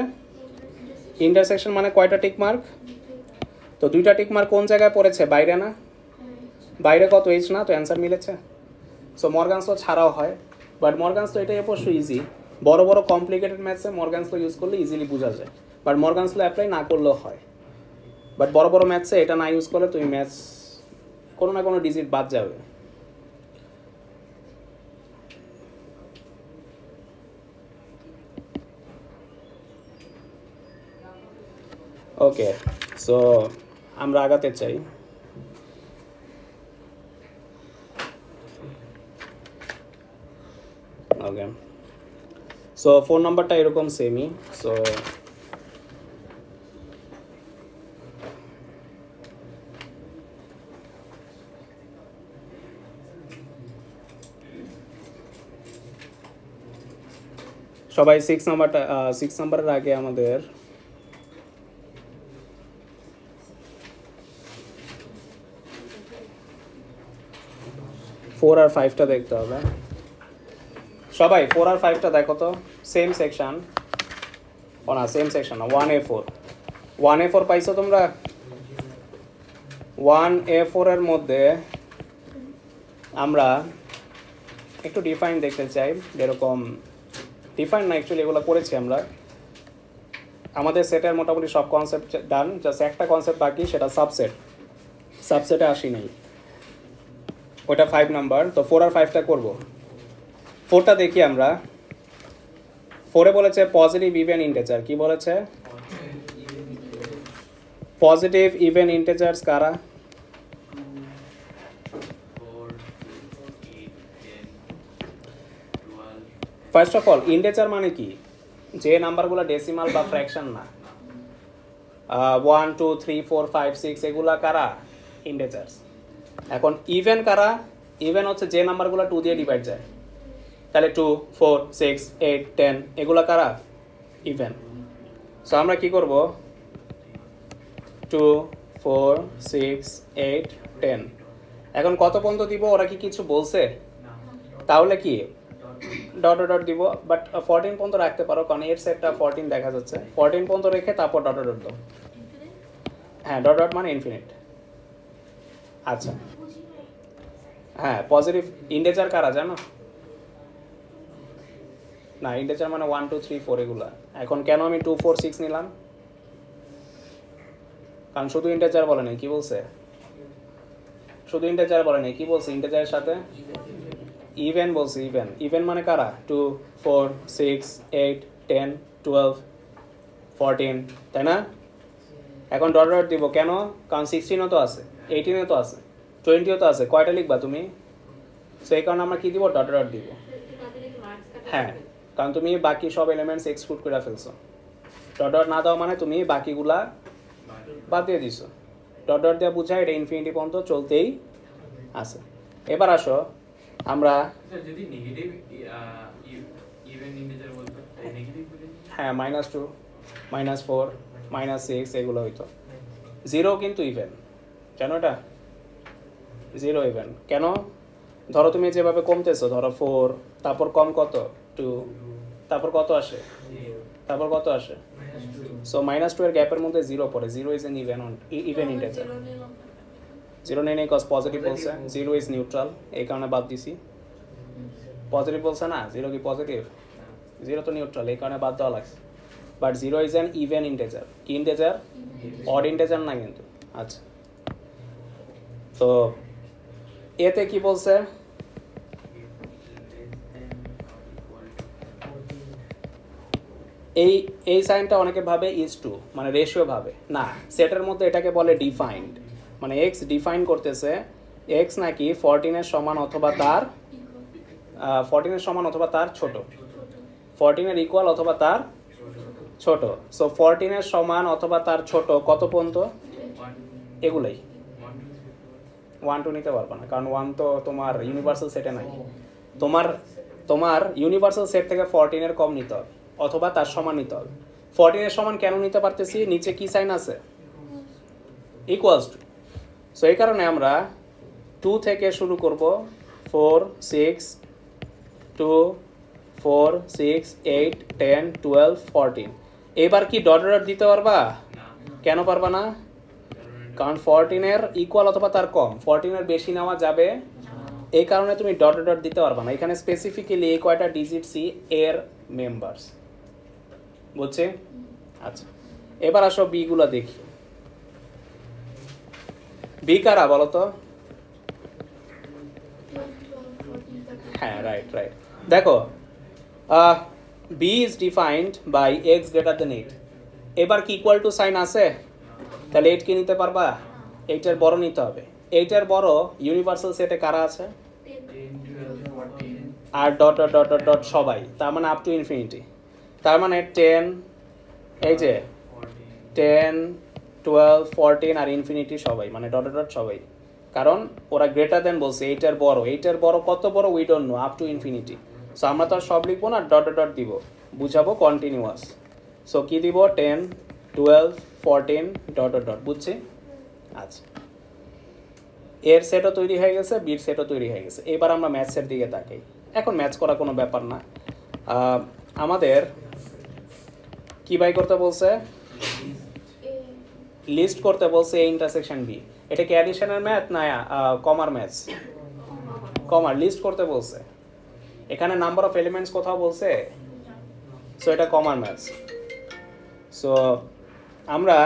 [SPEAKER 1] ইন্টারসেকশন মানে কয়টা টিকমার্ক, তো দুইটা টিকমার্ক কোন জায়গায় পড়েছে, বাইরে না, বাইরে কত, এইচ না, তো অ্যান্সার মিলেছে। সো মর্গানস ল ছাড়াও হয়, বাট মর্গানস ল এটাই অবশ্য ইজি, বড় বড় কমপ্লিকেটেড ম্যাথসে মর্গানস ল ইউজ করলে ইজিলি বোঝা যায়, বাট মর্গানস ল অ্যাপ্লাই না করলেও হয়। বাট বড় বড় ম্যাথসে এটা না ইউজ করলে তুমি ম্যাথস কোনো না কোনো ডিজিট বাদ যাবে। ওকে, সো আমরা আগাতে চাই। ওকে, সো ফোন নাম্বারটা এরকম সেমই। সো সবাই 6 নাম্বারের আগে আমাদের 4 আর 5টা দেখতে হবে। সবাই 4 আর 5টা দেখো তো, সেম সেকশন, ও না সেম সেকশন না, 1A4 পাইছো তোমরা? 1A4 এর মধ্যে আমরা একটু ডিফাইন দেখতে চাই, যেরকম ডিফাইন না অ্যাকচুয়ালি এগুলো করেছি আমরা, আমাদের সেটের মোটামুটি সব কনসেপ্ট ডান, জাস্ট একটা কনসেপ্ট বাকি, সেটা সাবসেটে আসি নাই, ওটা 5 নাম্বার। তো 4 আর 5টা করবো। 4টা দেখি আমরা। 4-এ বলেছে পজিটিভ ইভেন ইন্টিজার, কি বলেছে, পজিটিভ ইভেন ইন্টিজার্স কারা, ফার্স্ট অফ অল ইন্টিজার মানে কি, যে নাম্বারগুলো ডেসিমাল বা ফ্র্যাকশন না, 1 2 3 4 5 6 এগুলা কারা, ইন্টিজার্স। এখন ইভেন কারা, ইভেন হচ্ছে যে নাম্বারগুলো 2 দিয়ে ডিভাইড যায়, তাহলে 2 4 6 8 10 এগুলা কারা, ইভেন। সো আমরা কি করব, 2 4 6 8 10, এখন কত পর্যন্ত দিব, ওরা কি কিছু বলছে? তাহলে কি ডট ডট দিব, বাট 14 পর্যন্ত রাখতে পারো, কারণ এর সেটটা 14 দেখা যাচ্ছে, 14 পর্যন্ত রেখে তারপর ডট ডট দাও। হ্যাঁ ডট ডট মানে ইনফিনিট। আচ্ছা হ্যাঁ পজিটিভ ইন্টিজার কারা জানো? না ইন্টিজার মানে 1 2 3 4 এগুলা। এখন কেন আমি 2 4 6 নিলাম? কারণ শুধু ইন্টিজার বলে নাই, কি বলছে? শুধু ইন্টিজার বলে নাই, কি বলছে ইন্টিজারের সাথে? ইভেন বলছে। ইভেন ইভেন মানে কারা? 2 4 6 8 10 12 14, তাই না? এখন ডট ডট দিব কেন? কারণ 16ও তো আছে, 18ও তো আছে, 20ও তো আছে। কয়টা লিখবা তুমি? সো এই কারণে আমরা কি দিব? ডট ডট দিব। হ্যাঁ কারণ তুমি বাকি সব এলিমেন্টস এক্সক্লুড করে ফেলছো। ডট ডট না দাও মানে তুমি বাকিগুলা বাদ দিয়ে দিছো। ডট ডট দিয়ে বুঝায় এটা ইনফিনিটি পর্যন্ত চলতেই আছে। এবার আসো আমরা
[SPEAKER 2] যদি নেগেটিভ ইভেন ইন্টিজার বলতো নেগেটিভ বলে
[SPEAKER 1] হ্যাঁ -2 -4 -6 এগুলো হইতো। 0 কিন্তু ইভেন, জানো এটা? 0 ইভেন কেন? ধরো তুমি যেভাবে কমতেছো, ধরো 4 তারপর কম কত 2 তারপর কত আসে, তারপর কত আসে? সো -2 এর গ্যাপের মধ্যে 0 পড়ে। 0 ইজ এন ইভেন ইন্টিজার। 0 নেই কজ পজিটিভ বলছে, 0 ইজ নিউট্রাল, এই কারণে বাদ দিছি। পজিটিভ বলছে না, 0 কি পজিটিভ? 0 তো নিউট্রাল, এই কারণে বাদ দেওয়া লাগছে। But 0 is an even integer. কি ইন্টিজার? অড ইন্টিজার না কিন্তু। আচ্ছা তো এতে কি বলছে? এই সাইনটা অনেকে ভাবে ইজ টু মানে রেশিও ভাবে, না সেটের মধ্যে এটাকে বলে ডিফাইন্ড। মানে এক্স ডিফাইন করতেছে এক্স নাকি 14 এর সমান অথবা তার 14 এর সমান অথবা তার ছোট, 14 এর ইকুয়াল অথবা তার ছোট। সো 14 এর সমান অথবা তার ছোট কত পর্যন্ত? এগুলাই 1 2 নিতে পারবে না, কারণ 1 তো তোমার ইউনিভার্সাল সেটে নাই। তোমার ইউনিভার্সাল সেট থেকে 14 এর কম নিতে হবে অথবা তার সমান নিতে হবে। 14 এর সমান কেন নিতে পারতেছি? নিচে কি সাইন আছে? Equals to. সো এই কারণে আমরা 2 থেকে শুরু করব, 4 6 2 4 6 8 10 12 14। এবার কি ডট ডট দিতে পারবা? কেন পারবা না? কারণ 14 এর ইকুয়াল অথবা তার কম, 14 এর বেশি নেওয়া যাবে, এই কারণে তুমি ডট ডট দিতে পারবা না। এখানে স্পেসিফিক্যালি এই কয়টা ডিজিট সি এর মেম্বারস, বুঝছি? আচ্ছা এবার আসো বি গুলা দেখি। বি কারা বলো তো? হ্যাঁ রাইট রাইট। দেখো B is defined by X greater than 8। এবার কি ইকুয়াল টু সাইন আছে? তাহলে 8 কি নিতে পারবা? 8 এর বড় নিতে হবে। 8 এর বড় ইউনিভার্সাল সেটে কারা আছে?
[SPEAKER 2] 10 12 14
[SPEAKER 1] আর dot dot dot dot dot সবাই, তার মানে আপ টু ইনফিনিটি। তার মানে 10 এই যে 10 12 14 আর ইনফিনিটি সবাই, মানে ডট ডট ডট সবাই, কারণ ওরা গ্রেটার দেন বলছে। 8 এর বড়, 8 এর বড় কত বড় we don't know, up to infinity. So আমরা তো আর সব লিখবো না, ডট ডট ডট দিব, বুঝাবো কন্টিনিউয়াস। সো কি দিব? 10 12 14 ডট ডট ডট, বুঝছি? আচ্ছা এর সেটও তৈরি হয়ে গেছে, বির সেটও তৈরি হয়ে গেছে। এবার আমরা ম্যাথসের দিকে তাকাই। এখন ম্যাথস করা কোনো ব্যাপার না, আমাদের কি বাই করতে বলছে? লিস্ট করতে বলছে এ ইন্টারসেকশন বি। এটা কি অ্যাডিশনের ম্যাথ না কমার ম্যাথস? কমার। লিস্ট করতে বলছে, এখানে নাম্বার অফ এলিমেন্টস কোথাও বলছে, সো এটা কমার ম্যাথস। সো আমরা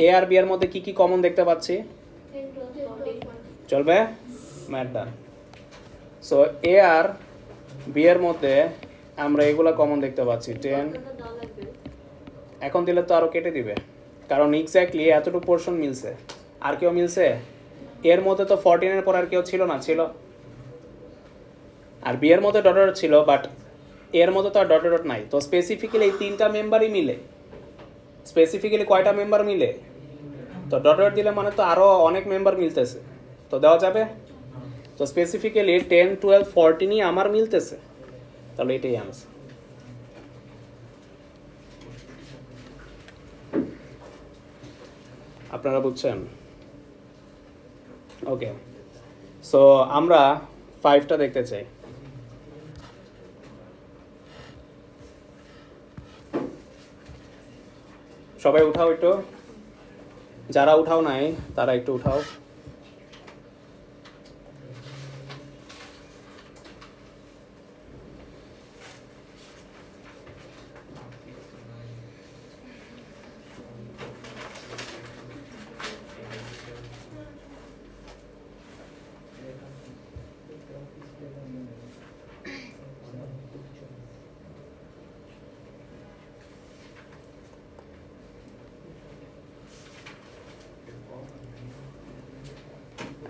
[SPEAKER 1] এ আর বি এর মধ্যে কি কি কমন দেখতে পাচ্ছি? চলবে ম্যাথ ডান। সো এ আর বি এর মধ্যে আমরা এগুলা কমন দেখতে পাচ্ছি 10। এখন দিলে তো আরো কেটে দিবে, কারণ এক্স্যাক্টলি এতটুকু পোর্শন মিলছে। আর কেউ মিলছে? এর মধ্যে তো 14 এর পর আর কেউ ছিল না, ছিল? আর বি এর মধ্যে ডট ডট ছিল, বাট এর মধ্যে তো আর ডট ডট নাই। তো স্পেসিফিক্যালি এই তিনটা মেম্বারই মিলে। স্পেসিফিক্যালি কয়টা মেম্বার মিলে? তো ডট ডট দিলে মানে তো আরো অনেক মেম্বার মিলতেছে, তো দেওয়া যাবে। তো স্পেসিফিক্যালি 10 12 14ই আমার মিলতেছে, তাহলে এটাই আনসার। আপনারা বুঝছেন? ওকে, সো আমরা 5টা দেখতে চাই। সবাই উঠাও একটু। যারা উঠাও নাই তারা একটু উঠাও।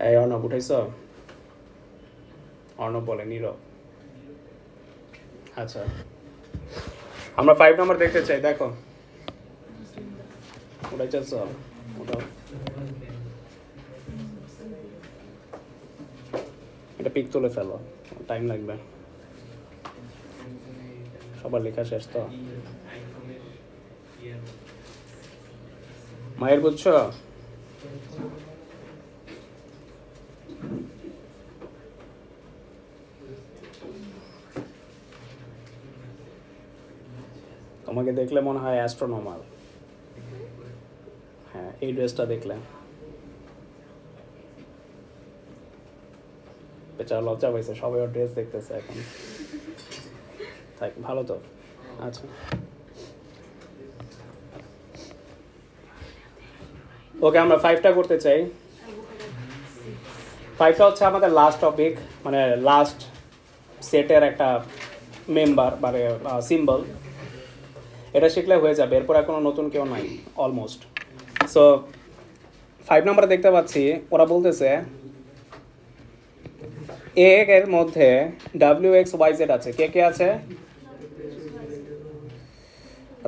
[SPEAKER 1] এই অর্ণব উঠাইছ? অর্ণব বলে নীরব। আচ্ছা, আমরা 5 নম্বর দেখতে চাই। দেখো উঠাইছ? উঠাও। এটা পিক তুলে ফেলো, টাইম লাগবে। সবার লেখা শেষ তো? মায়ের বুঝছো? তোমাকে দেখলে মনে হয় অ্যাস্ট্রোনমার। হ্যাঁ, এই ড্রেসটা দেখলে বেচারা লজ্জা পাইছে, সবাই ওর ড্রেস দেখতেছে এখন। থাক, ভালো তো। আচ্ছা, ওকে, আমরা 5টা করতে চাই। 5টা হচ্ছে আমাদের লাস্ট টপিক, মানে লাস্ট সেটের একটা মেম্বার মানে সিম্বল। এটা শিখলে হয়ে যাবে, এরপর কোনো নতুন কেউ নাই অলমোস্ট। সো 5 নম্বরে দেখতে পাচ্ছি ওরা বলতেছে এ এর মধ্যে WXYZ আছে। কে কে আছে?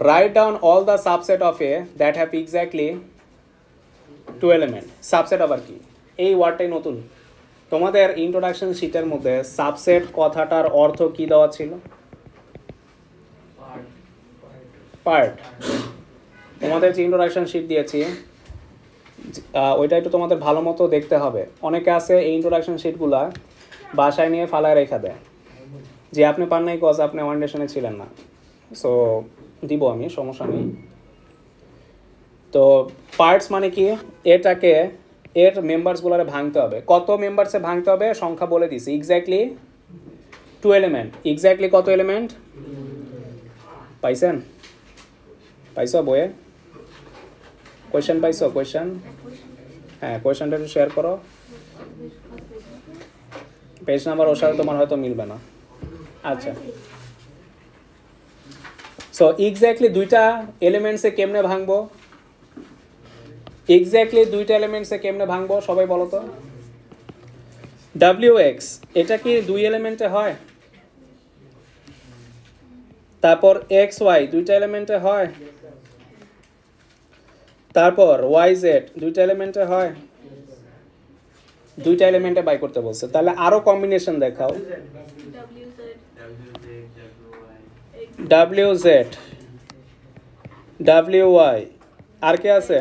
[SPEAKER 1] Write down all the subset of A that have exactly 2 element. Subset আবার কি? এই ওয়ার্ডটাই নতুন। তোমাদের ইন্ট্রোডাকশন শীটের মধ্যে সাবসেট কথাটার অর্থ কি দেওয়া ছিল? পার্ট। তোমাদের যে ইন্ট্রোডাকশন শীট দিয়েছি ওইটা একটু তোমাদের ভালো মতো দেখতে হবে। অনেকে আছে এই ইন্ট্রোডাকশন শীটগুলা বাসায় নিয়ে ফালায় রেখা দেয় যে আপনি পান নাই কজ আপনি ওয়ান্ডেশনে ছিলেন না। সো দিব আমি, সমস্যা নেই। তো পার্টস মানে কি? এটাকে এর মেম্বার্সগুলোরে ভাঙতে হবে। কত মেম্বার্সে ভাঙতে হবে? সংখ্যা বলে দিছি, এক্স্যাক্টলি 2 এলিমেন্ট। এক্স্যাক্টলি কত এলিমেন্ট পাইছেন? পাইছো বইয়ে? কোয়েশ্চেন পাইছো? কোয়েশ্চেন? হ্যাঁ, কোয়েশ্চেনটা একটু শেয়ার করো। পেজ নাম্বার ওর সাথে তোমার হয়তো মিলবে না। আচ্ছা, সো এক্স্যাক্টলি 2টা এলিমেন্টসে কেমনে ভাঙবো? এক্স্যাক্টলি 2টা এলিমেন্টসে কেমনে ভাঙবো সবাই বলো তো? WX এটা কি 2 এলিমেন্টে হয়? তারপর XY 2টা এলিমেন্টে হয়? তারপর YZ 2টা এলিমেন্টে হয়? 2টা এলিমেন্টে বাই করতে বলছে। তাহলে আরো কম্বিনেশন দেখাও। WZ WY আর কে আছে?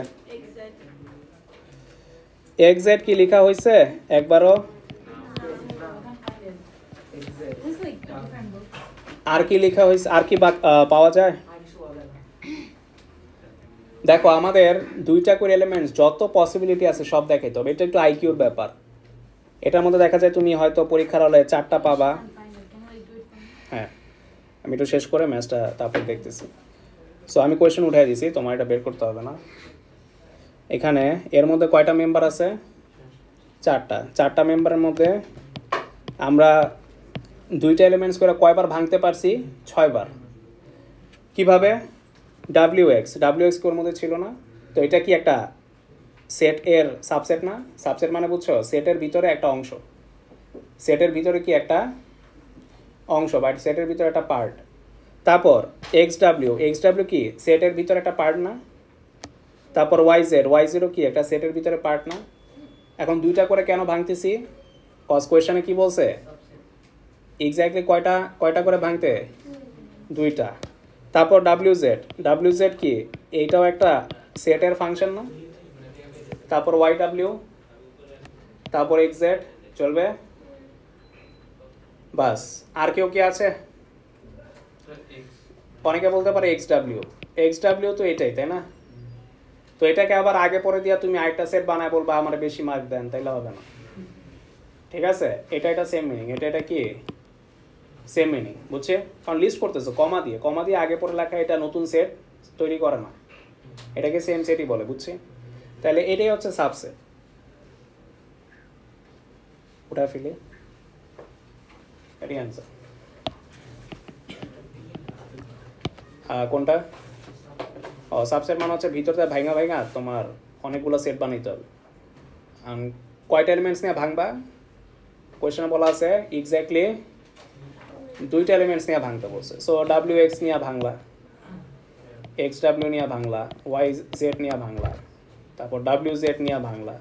[SPEAKER 1] XZ কি লেখা হয়েছে একবারও? আর কি লেখা হয়েছে? আর কি পাওয়া যায়? দেখো, আমাদের 2টা করে এলিমেন্টস যত পসিবিলিটি আছে সব দেখাইতে হবে। এটা একটু আইকিউর ব্যাপার। এটার মধ্যে দেখা যায় তুমি হয়তো পরীক্ষার হলে 4টা পাবা। হ্যাঁ, আমি একটু শেষ করে ম্যাচটা তারপর দেখতেছি। সো আমি কোয়েশ্চেন উঠাই দিছি, তোমার এটা বের করতে হবে না। এখানে এর মধ্যে কয়টা মেম্বার আছে? 4টা। 4টা মেম্বারের মধ্যে আমরা 2টা এলিমেন্টস করে কয়বার ভাঙতে পারছি? 6 বার। কিভাবে? WX কোর মধ্যে ছিল না? তো এটা কি একটা সেট এর সাবসেট না? সাবসেট মানে বুঝছো, সেটের ভিতরে একটা অংশ। সেটের ভিতরে কি একটা অংশ, বাট সেটের ভিতরে একটা পার্ট। তারপর XW কি সেটের ভিতরে একটা পার্ট না? তারপর YZ কি একটা সেটের ভিতরে পার্ট না? এখন 2টা করে কেন ভাঙতেছি? কজ কোয়েশ্চনে কি বলছে? এক্স্যাক্টলি কয়টা করে ভাঙতে? 2টা। তারপর WZ কি এইটাও একটা সেটের ফাংশন না? তারপর YW, তারপর XZ চলবে। বাস, আর কেউ কি আছে? অনেকে বলতে পারে XW তো এটাই, তাই না? তো তো এটাকে আবার আগে পরে দিয়া তুমি আরেকটা সেট বানায় বলবা আমার বেশি মার্ক দেন, তাইলে হবে না। ঠিক আছে, এটা সেম মিনিং, এটা কি সেম মিনিং, বুঝছে? কারণ লিস্ট করতেছো কমা দিয়ে আগে পরে লেখা এটা নতুন সেট তৈরি করে না, এটাকে সেম সেটই বলে, বুঝছি? তাহলে এটাই হচ্ছে সাবসেট। ওটা ফেলে এটাই অ্যান্সার। কোনটা? ও সাবসেট মানে হচ্ছে ভিতরটা ভাঙা তোমার অনেকগুলো সেট বানাইতে হবে। কয়টা এলিমেন্টস নিয়ে ভাঙবা? কোয়েশ্চেনে বলা আছে এক্স্যাক্টলি দুইটা এলিমেন্টস নিয়ে ভাঙতে বলছে। সো ডাব্লিউ এক্স নিয়ে ভাঙলা, এক্স ডাব্লিউ নিয়ে ভাঙলা, ওয়াই জেড নিয়ে ভাঙলা, তারপর ডাব্লিউ জেড নিয়ে ভাঙলা,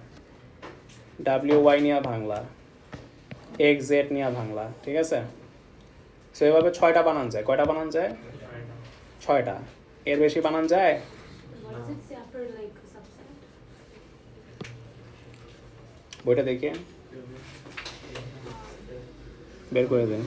[SPEAKER 1] ডাব্লিউ ওয়াই নিয়ে ভাঙলা, এক্স জেড নিয়ে ভাঙলা। ঠিক আছে, সো এভাবে 6টা বানান যায়। কয়টা বানান যায়? 6টা। এর বেশি বানান যায়? বইটা দেখে বের করে দেন।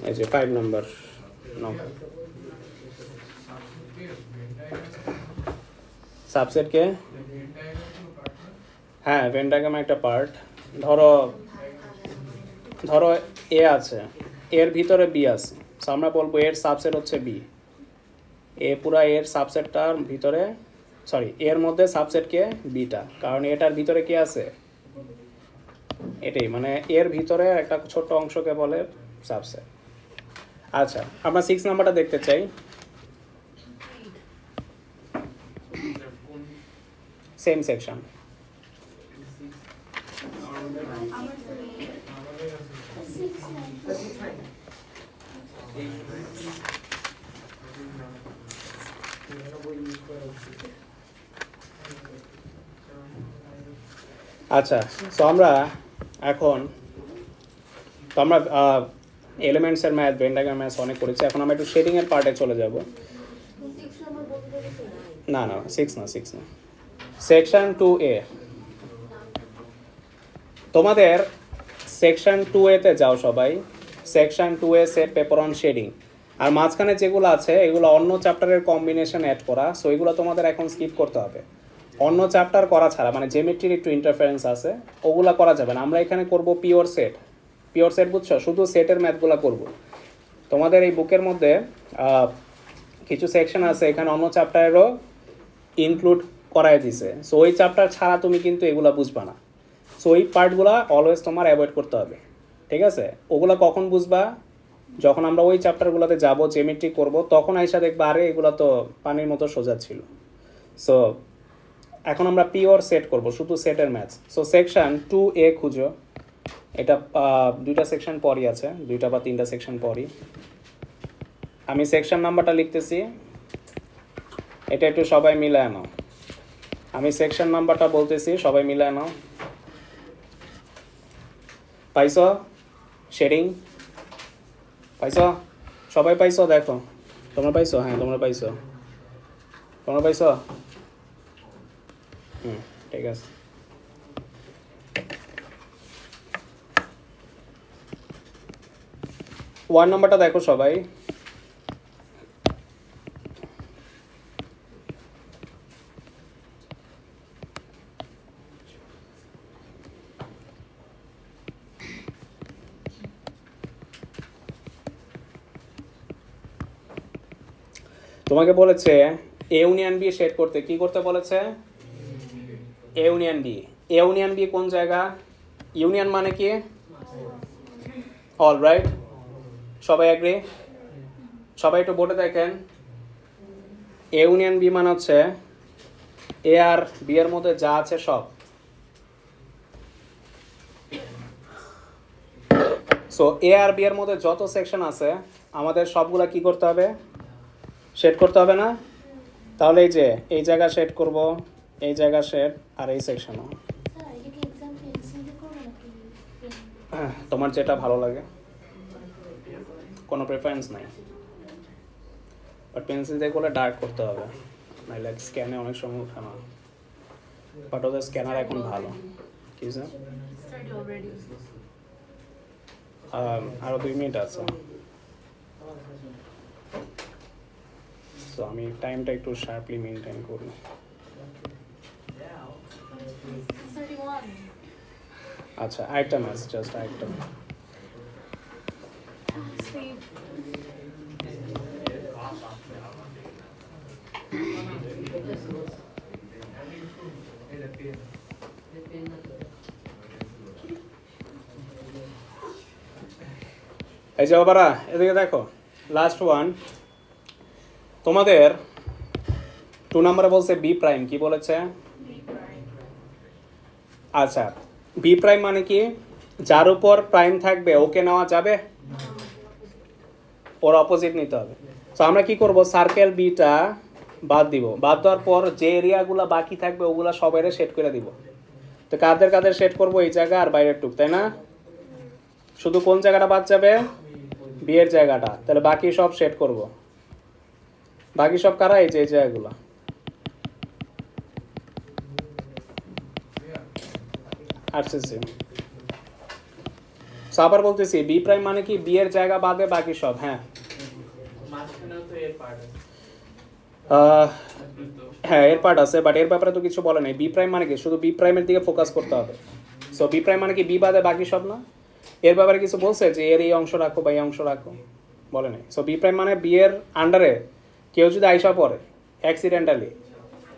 [SPEAKER 1] এই যে 5 নাম্বার সাবসেট কে? হ্যাঁ, ভেন ডায়াগ্রামের একটা পার্ট। ধরো এ আছে, এর ভিতরে বি আছে, সো আমরা বলবো এর সাবসেট হচ্ছে বি। এ পুরা এর সাবসেটটার ভিতরে, সরি এর মধ্যে সাবসেট কে? বিটা, কারণ এটার ভিতরে কি আছে? এটাই, মানে এর ভিতরে একটা ছোট অংশকে বলে সাবসেট। আচ্ছা, আমরা 6 নাম্বারটা দেখতে চাই। Same section. আচ্ছা, সো আমরা এখন তো আমরা এলিমেন্টসের ম্যাথ, ভেন ডায়াগ্রাম ম্যাথ অনেক করেছি। এখন আমরা একটু শেডিংয়ের পার্টে চলে যাব। না 6 না সেকশন 2A। তোমাদের সেকশন 2A তে যাও সবাই। Section 2A set paper on shading. আর মাঝখানে যেগুলো আছে এগুলো অন্য চ্যাপ্টারের কম্বিনেশন অ্যাড করা, সো এগুলো তোমাদের এখন স্কিপ করতে হবে। অন্য চ্যাপ্টার করা ছাড়া, মানে জিওমেট্রির একটু ইন্টারফারেন্স আছে, ওগুলো করা যাবে না। আমরা এখানে করব পিওর সেট, বুঝছো? শুধু সেটের ম্যাথগুলো করব। তোমাদের এই বুকের মধ্যে কিছু সেকশন আছে এখানে অন্য চ্যাপ্টারেরও ইনক্লুড করাই দিছে, সো ওই চ্যাপ্টার ছাড়া তুমি কিন্তু এগুলো বুঝবা না। সো ওই পার্টগুলো অলওয়েজ তোমার অ্যাভয়েড করতে হবে, ঠিক আছে? ওগুলো কখন বুঝবা? যখন আমরা ওই চ্যাপ্টারগুলোতে যাব, জিওমেট্রি করব, তখন আইসা দেখবা আরে এগুলো তো পানির মতো সোজা ছিল। সো এখন আমরা পিওর সেট করব, শুধু সেটের ম্যাথ। সো সেকশন 2A খুঁজো। এটা 2টা সেকশন পরই আছে, 2টা বা 3টা সেকশন পরই। আমি সেকশন নাম্বারটা লিখতেছি, এটা একটু সবাই মিলায় নাও। আমি সেকশন নাম্বারটা বলতেছি, সবাই মিলায় নাও। পাইছো শেডিং? পাইছো? সবাই পাইছো? দেখো তোমরা পাইছো? হ্যাঁ তোমরা পাইছো। ঠিক আছে। ওয়ান নাম্বারটা দেখো সবাই। তোমাকে বলেছে এ ইউনিয়ন বি সেট করতে। কি করতে বলেছে? A union B. A union B কোন জায়গা? ইউনিয়ন মানে কি? All, right? সবাই এগ্রি? সবাই একটু বোর্ডে দেখেন। এ ইউনিয়ন বি মানে হচ্ছে এ আর বি এর মধ্যে যা আছে সব। সো এ আর বি এর মধ্যে যত সেকশন আছে আমাদের সবগুলা কি করতে হবে? সেট করতে হবে না? তাহলে এই যে এই জায়গা সেট করব, এই জায়গা সেট, আর এই সেকশনও। তোমার যেটা ভালো লাগে, কোনো প্রেফারেন্স নাই। বাট পেন্সিল দিয়ে করলে ডার্ক করতে হবে, নাহলে স্ক্যানে অনেক সময় ওঠে না। বাট ওদের স্ক্যানার এখন ভালো কি স্যার
[SPEAKER 3] Started already.
[SPEAKER 1] আরো 2 মিনিট আছে সো আমি টাইমটা একটু শার্পলি মেনটেন করি
[SPEAKER 3] 31.
[SPEAKER 1] আচ্ছা আরেকটা ম্যাচ জাস্ট আরেকটা
[SPEAKER 3] Sweet.
[SPEAKER 1] এই যে বাবারা এদিকে দেখো লাস্ট ওয়ান তোমাদের 2 নম্বরে বলছে বি প্রাইম কি বলেছে আচ্ছা বি প্রাইম মানে কি যার উপর প্রাইম থাকবে ওকে নেওয়া যাবে ওর অপোজিট নিতে হবে তো আমরা কি করব সার্কেল বিটা বাদ দিব বাদ দেওয়ার পর যে এরিয়াগুলো বাকি থাকবে ওগুলা সবাইরে সেট করে দিব তো কাদের কাদের সেট করব এই জায়গা আর বাইরের টুক তাই না শুধু কোন জায়গাটা বাদ যাবে বি এর জায়গাটা তাহলে বাকি সব সেট করব বাকি সব কারা এই যে এই জায়গাগুলো আরসিসি আবার বলতেছি বি প্রাইম মানে কি বি এর জায়গা বাদে বাকি সব হ্যাঁ
[SPEAKER 2] মাঝখানেও তো এর পার্ট আছে
[SPEAKER 1] হ্যাঁ এর পার্ট আছে বাট এর ব্যাপারে তো কিছু বলে নাই বি প্রাইম মানে কি শুধু বি প্রাইমের দিকে ফোকাস করতে হবে সো বি প্রাইম মানে কি বি বাদে বাকি সব না এর ব্যাপারে কিছু বলছে যে এর এই অংশ রাখো বা এই অংশ রাখো বলে নাই সো বি প্রাইম মানে বি এর আন্ডারে কেউ যদি আইসা পড়ে অ্যাক্সিডেন্টালি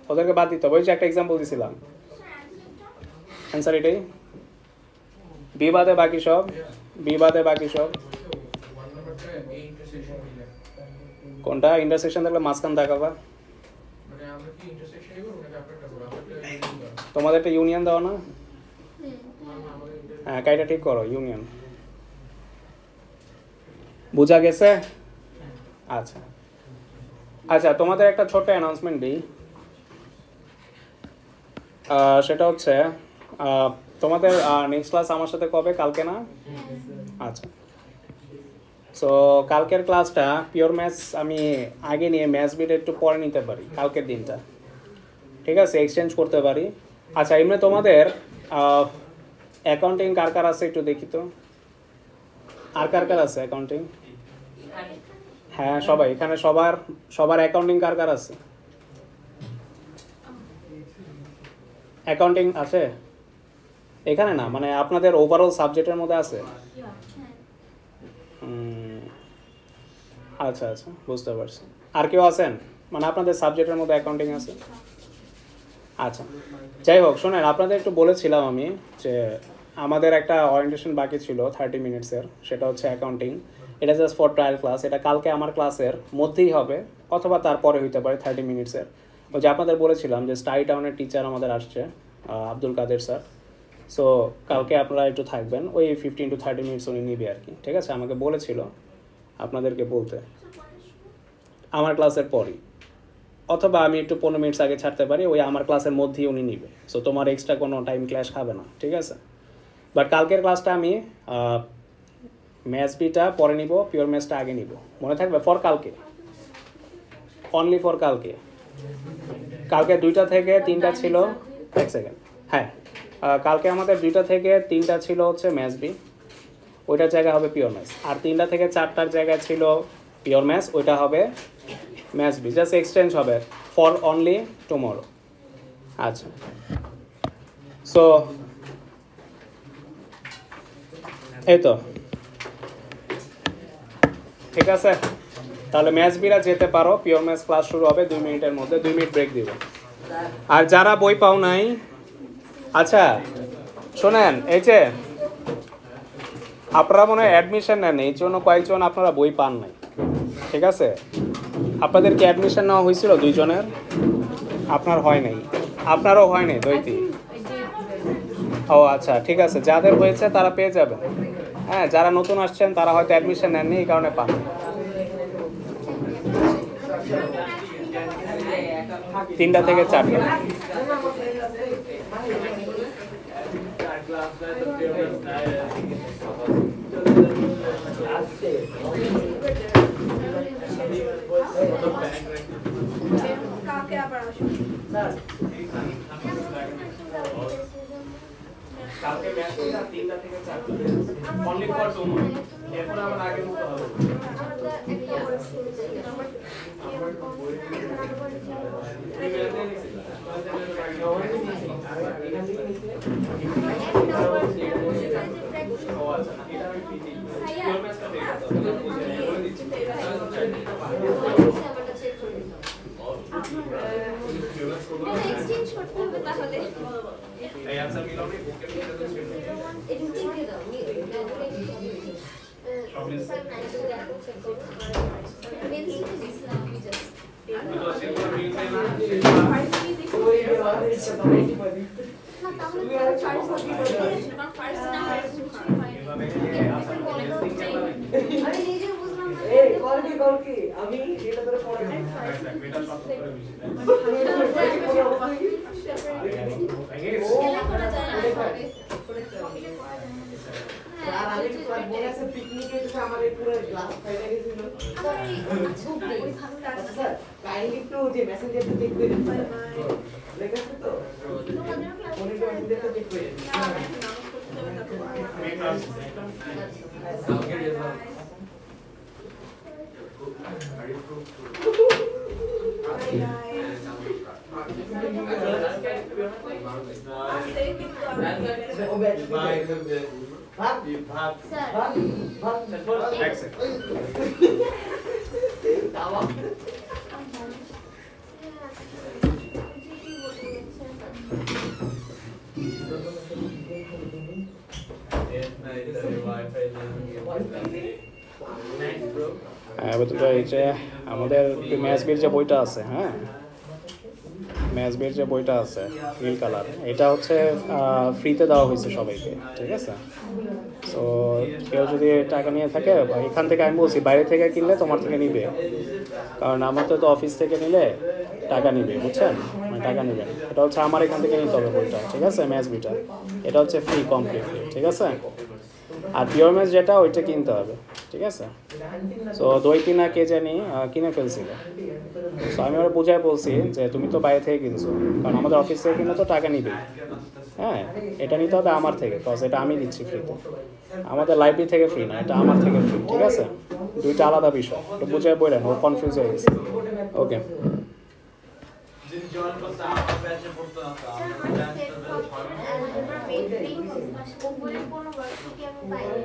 [SPEAKER 1] ওদেরকে বাদ দিতে হবে ওই যে একটা এক্সাম্পল দিছিলাম অ্যান্সার এটাই বি বাদে বাকি সব বি বাদে বাকি সব কোনটা ইন্টারসেকশন থাকলে মাঝখান দেখাবা তোমাদের একটা ইউনিয়ন দাও না হ্যাঁ কাইটা ঠিক করো ইউনিয়ন বুঝা গেছে আচ্ছা আচ্ছা তোমাদের একটা ছোট অ্যানাউন্সমেন্ট দিই সেটা হচ্ছে তোমাদের নেক্সট ক্লাস আমার সাথে কবে কালকে না আচ্ছা সো কালকের ক্লাসটা পিওর ম্যাথস আমি আগে নিয়ে ম্যাথস বিট একটু পরে নিতে পারি কালকের দিনটা ঠিক আছে এক্সচেঞ্জ করতে পারি আচ্ছা এমনি তোমাদের অ্যাকাউন্টিং কার কার আছে একটু দেখি তো আর কার কার আছে অ্যাকাউন্টিং হ্যাঁ সবাই এখানে সবার অ্যাকাউন্টিং কার কার আছে অ্যাকাউন্টিং আছে এখানে না মানে আপনাদের ওভারঅল সাবজেক্টের মধ্যে আছে আচ্ছা আচ্ছা বুঝতে পারছি আর কেউ আছেন মানে আপনাদের সাবজেক্টের মধ্যে অ্যাকাউন্টিং আছে আচ্ছা যাই হোক শোনেন আপনাদের একটু বলেছিলাম আমি যে আমাদের একটা ওরিয়েন্টেশন বাকি ছিল 30 মিনিটসের সেটা হচ্ছে অ্যাকাউন্টিং এটা জাস্ট ফর ট্রায়াল ক্লাস এটা কালকে আমার ক্লাসের মধ্যেই হবে অথবা তারপরে হইতে পারে 30 মিনিটসের ওই যে আপনাদের বলেছিলাম যে স্টাডি টাউনের টিচার আমাদের আসছে আব্দুল কাদের স্যার সো কালকে আপনারা একটু থাকবেন ওই 15 to 30 মিনিটস উনি নিবে আর কি ঠিক আছে আমাকে বলেছিল আপনাদেরকে বলতে আমার ক্লাসের পরই অথবা আমি একটু 15 মিনিটস আগে ছাড়তে পারি ওই আমার ক্লাসের মধ্যেই উনি নিবে সো তোমার এক্সট্রা কোনো টাইম ক্লাস খাবে না ঠিক আছে বাট কালকের ক্লাসটা আমি ম্যাথস বিটা পরে নিব পিওর ম্যাথসটা আগে নিব মনে থাকবে ফর কালকে অনলি ফর কালকে কালকে 2টা থেকে 3টা ছিল এক সেকেন্ড হ্যাঁ কালকে আমাদের 2টা থেকে 3টা ছিল হচ্ছে ম্যাথস বি ওইটার জায়গা হবে পিওর ম্যাথস আর 3টা থেকে 4টার জায়গা ছিল পিওর ম্যাথস ওইটা হবে ম্যাথস বি জাস্ট এক্সচেঞ্জ হবে ফর অনলি টুমরো আচ্ছা সো এই তো ঠিক আছে তাহলে ম্যাথস বিরা যেতে পারো পিওর ম্যাথস ক্লাস শুরু হবে 2 মিনিটের মধ্যে 2 মিনিট ব্রেক দিব আর যারা বই পাও নাই আচ্ছা শোনেন এই যে আপনারা মনে হয় অ্যাডমিশন নেন এই জন্য কয়েকজন আপনারা বই পান নাই ঠিক আছে আপনাদের কি অ্যাডমিশন নেওয়া হয়েছিল 2 জনের আপনার হয় নাই আপনারও হয় নাই দইতি ও আচ্ছা ঠিক আছে যাদের হয়েছে তারা পেয়ে যাবেন হ্যাঁ যারা নতুন আসছেন তারা হয়তো অ্যাডমিশন নেননি এই কারণে পান 3টা থেকে 4টা
[SPEAKER 3] কাকে আবার আসবে
[SPEAKER 1] কালকে ম্যাচ থেকে 3টা থেকে 4টা অনলি ফর 2 মান্থ এরপর আবার আগে মতো হবে
[SPEAKER 3] এক্সচেঞ্জ করতে হবে তাহলে
[SPEAKER 1] এই आंसर মিলাও নি বুকের ভিতরে তো ছিল
[SPEAKER 3] এটা লিখে দাও
[SPEAKER 1] তো সেগুলো মিলবে না
[SPEAKER 3] আমি নিজে বুঝলাম না
[SPEAKER 4] এই কল কি আমি এটা ধরে পড়ে
[SPEAKER 1] এটা সব করে মিশে
[SPEAKER 4] আর আমি মনে আছে পিকনিকে এসে আমাদের পুরো গ্লাস ফাইটা গেছিল আচ্ছা স্যার কাইন্ডলি একটু যে মেসেঞ্জারটা চেক করে দিন লেখা আছে তো মনিটর মেসেঞ্জারটা চেক করে দিন
[SPEAKER 1] বেতনটা এই যে আমাদের ম্যাচবির যে বইটা আছে হ্যাঁ ম্যাচবির যে বইটা আছে নীল কালার এটা হচ্ছে ফ্রিতে দেওয়া হয়েছে সবাইকে ঠিক আছে তো কেউ যদি টাকা নিয়ে থাকে এখান থেকে আমি বলছি বাইরে থেকে কিনলে তোমার থেকে নিবে কারণ আমাদের তো অফিস থেকে নিলে টাকা নিবে বুঝছেন মানে টাকা নেবেন এটা হচ্ছে আমার এখান থেকে নিতে হবে বইটা ঠিক আছে ম্যাচবিটা এটা হচ্ছে ফ্রি কমপ্লিটলি ঠিক আছে আর পিওর ম্যাচ যেটা ওইটা কিনতে হবে ঠিক আছে সো দই কিনা কে জানি কিনে ফেলছিল সো আমি ওরা বুঝাই বলছি যে তুমি তো বাইরে থেকে কিনছো কারণ আমাদের অফিস থেকে কিনলে তো টাকা নিবে হ্যাঁ এটা নিতে হবে আমার থেকে কজ এটা আমি দিচ্ছি ফ্রিতে আমাদের লাইব্রেরি থেকে ফ্রি না এটা আমার থেকে ফ্রি ঠিক আছে দুইটা আলাদা বিষয় একটু বুঝাই বললেন ও কনফিউজ হয়ে গেছে ওকে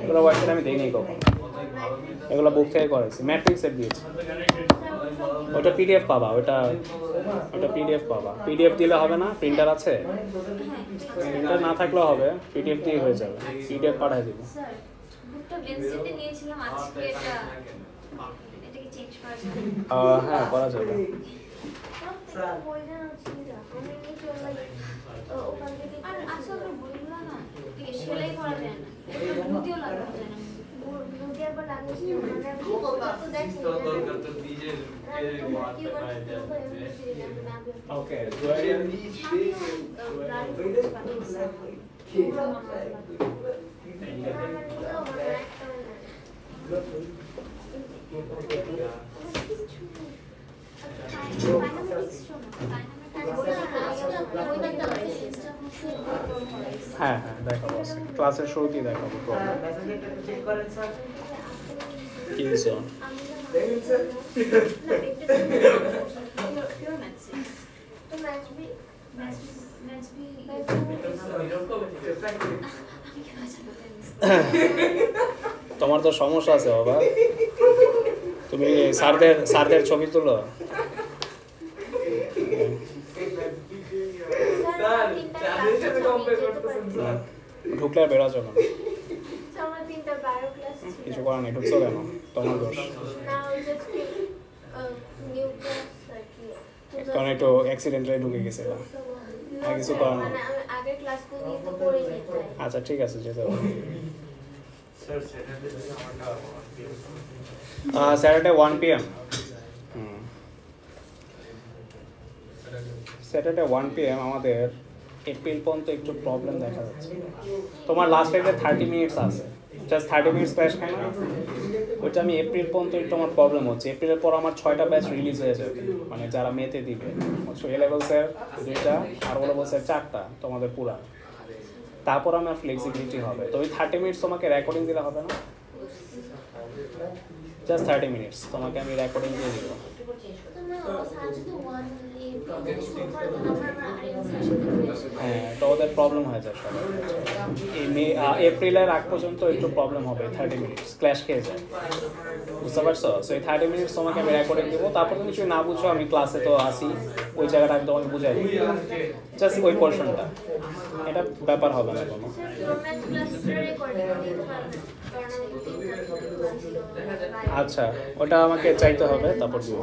[SPEAKER 1] এগুলো ওয়েবসাইট আমি দেইনি কখন এগুলো বুক থেকে করেছি ম্যাট্রিক্স এর দিয়েছি ওটা পিডিএফ পাবা ওটা পিডিএফ পাবা পিডিএফ দিলে হবে না প্রিন্টার আছে প্রিন্টার না থাকলেও হবে পিডিএফ দিয়ে হয়ে যাবে পিডিএফ পাঠিয়ে দিব
[SPEAKER 3] স্যার বুকটা বেনসিতে নিয়েছিলাম আজকে এটা কি চেঞ্জ করা যাবে
[SPEAKER 1] হ্যাঁ করা যাবে
[SPEAKER 3] বইটা ছিল আমি নিচে ওখান থেকে আর আসলে বইগুলো না ঠিক সেলাই করা যায় না এটা বুটিও লাগানো যায় না বুটি আবার লাগিয়েছি মানে আমি তো দেখছি
[SPEAKER 1] ওকে হ্যাঁ হ্যাঁ দেখাবো ক্লাসের শুরুতেই দেখাবো প্রবলেম
[SPEAKER 4] মেসেঞ্জারটা চেক করেন স্যার
[SPEAKER 1] কি দিছো তোমার তো সমস্যা আছে বাবা তুমি স্যারদের ছবি তুলো ঢুকলে আর বেরোচ্ছ কেন কিছু করার নেই ঢুকছো কেন তোমার দোষ কারণ একটু অ্যাক্সিডেন্টে ঢুকে গেছিলাম আর কিছু করার নেই আচ্ছা ঠিক আছে যেতে হবে স্যাটারডে 1 PM স্যাটারডে 1 PM আমাদের এপ্রিল পর্যন্ত একটু প্রবলেম দেখা যাচ্ছে তোমার লাস্ট ডেটে 30 মিনিটস আছে জাস্ট 30 মিনিটস ক্র্যাশ খায় না ওইটা আমি এপ্রিল পর্যন্ত একটু আমার প্রবলেম হচ্ছে এপ্রিলের পর আমার 6টা ব্যাচ রিলিজ হয়ে যাবে মানে যারা মেতে দিবে এ লেভেলসের 2টা আর ও লেভেলসের 4টা তোমাদের পুরা তারপর আমার ফ্লেক্সিবিলিটি হবে। তো ওই 30 মিনিটস তোমাকে রেকর্ডিং দিলে হবে না? জাস্ট 30 মিনিটস তোমাকে আমি রেকর্ডিং দিয়ে দিব। হ্যাঁ, তো ওদের প্রবলেম হয়ে যায় সবাই। এই এপ্রিলের আগ পর্যন্ত একটু প্রবলেম হবে, 30 মিনিটস ক্ল্যাশ খেয়ে যায়, বুঝতে পারছো? সো এই 30 মিনিটস তোমাকে আমি রেকর্ডিং দেবো, তারপর তুমি কিছু না বুঝো আমি ক্লাসে তো আসি, ওই জায়গাটা আমি তোমাকে বুঝাই দিই, জাস্ট ওই পোর্শনটা, এটা ব্যাপার হবে না কোনো। আচ্ছা, ওটা আমাকে চাইতে হবে, তারপর দিব।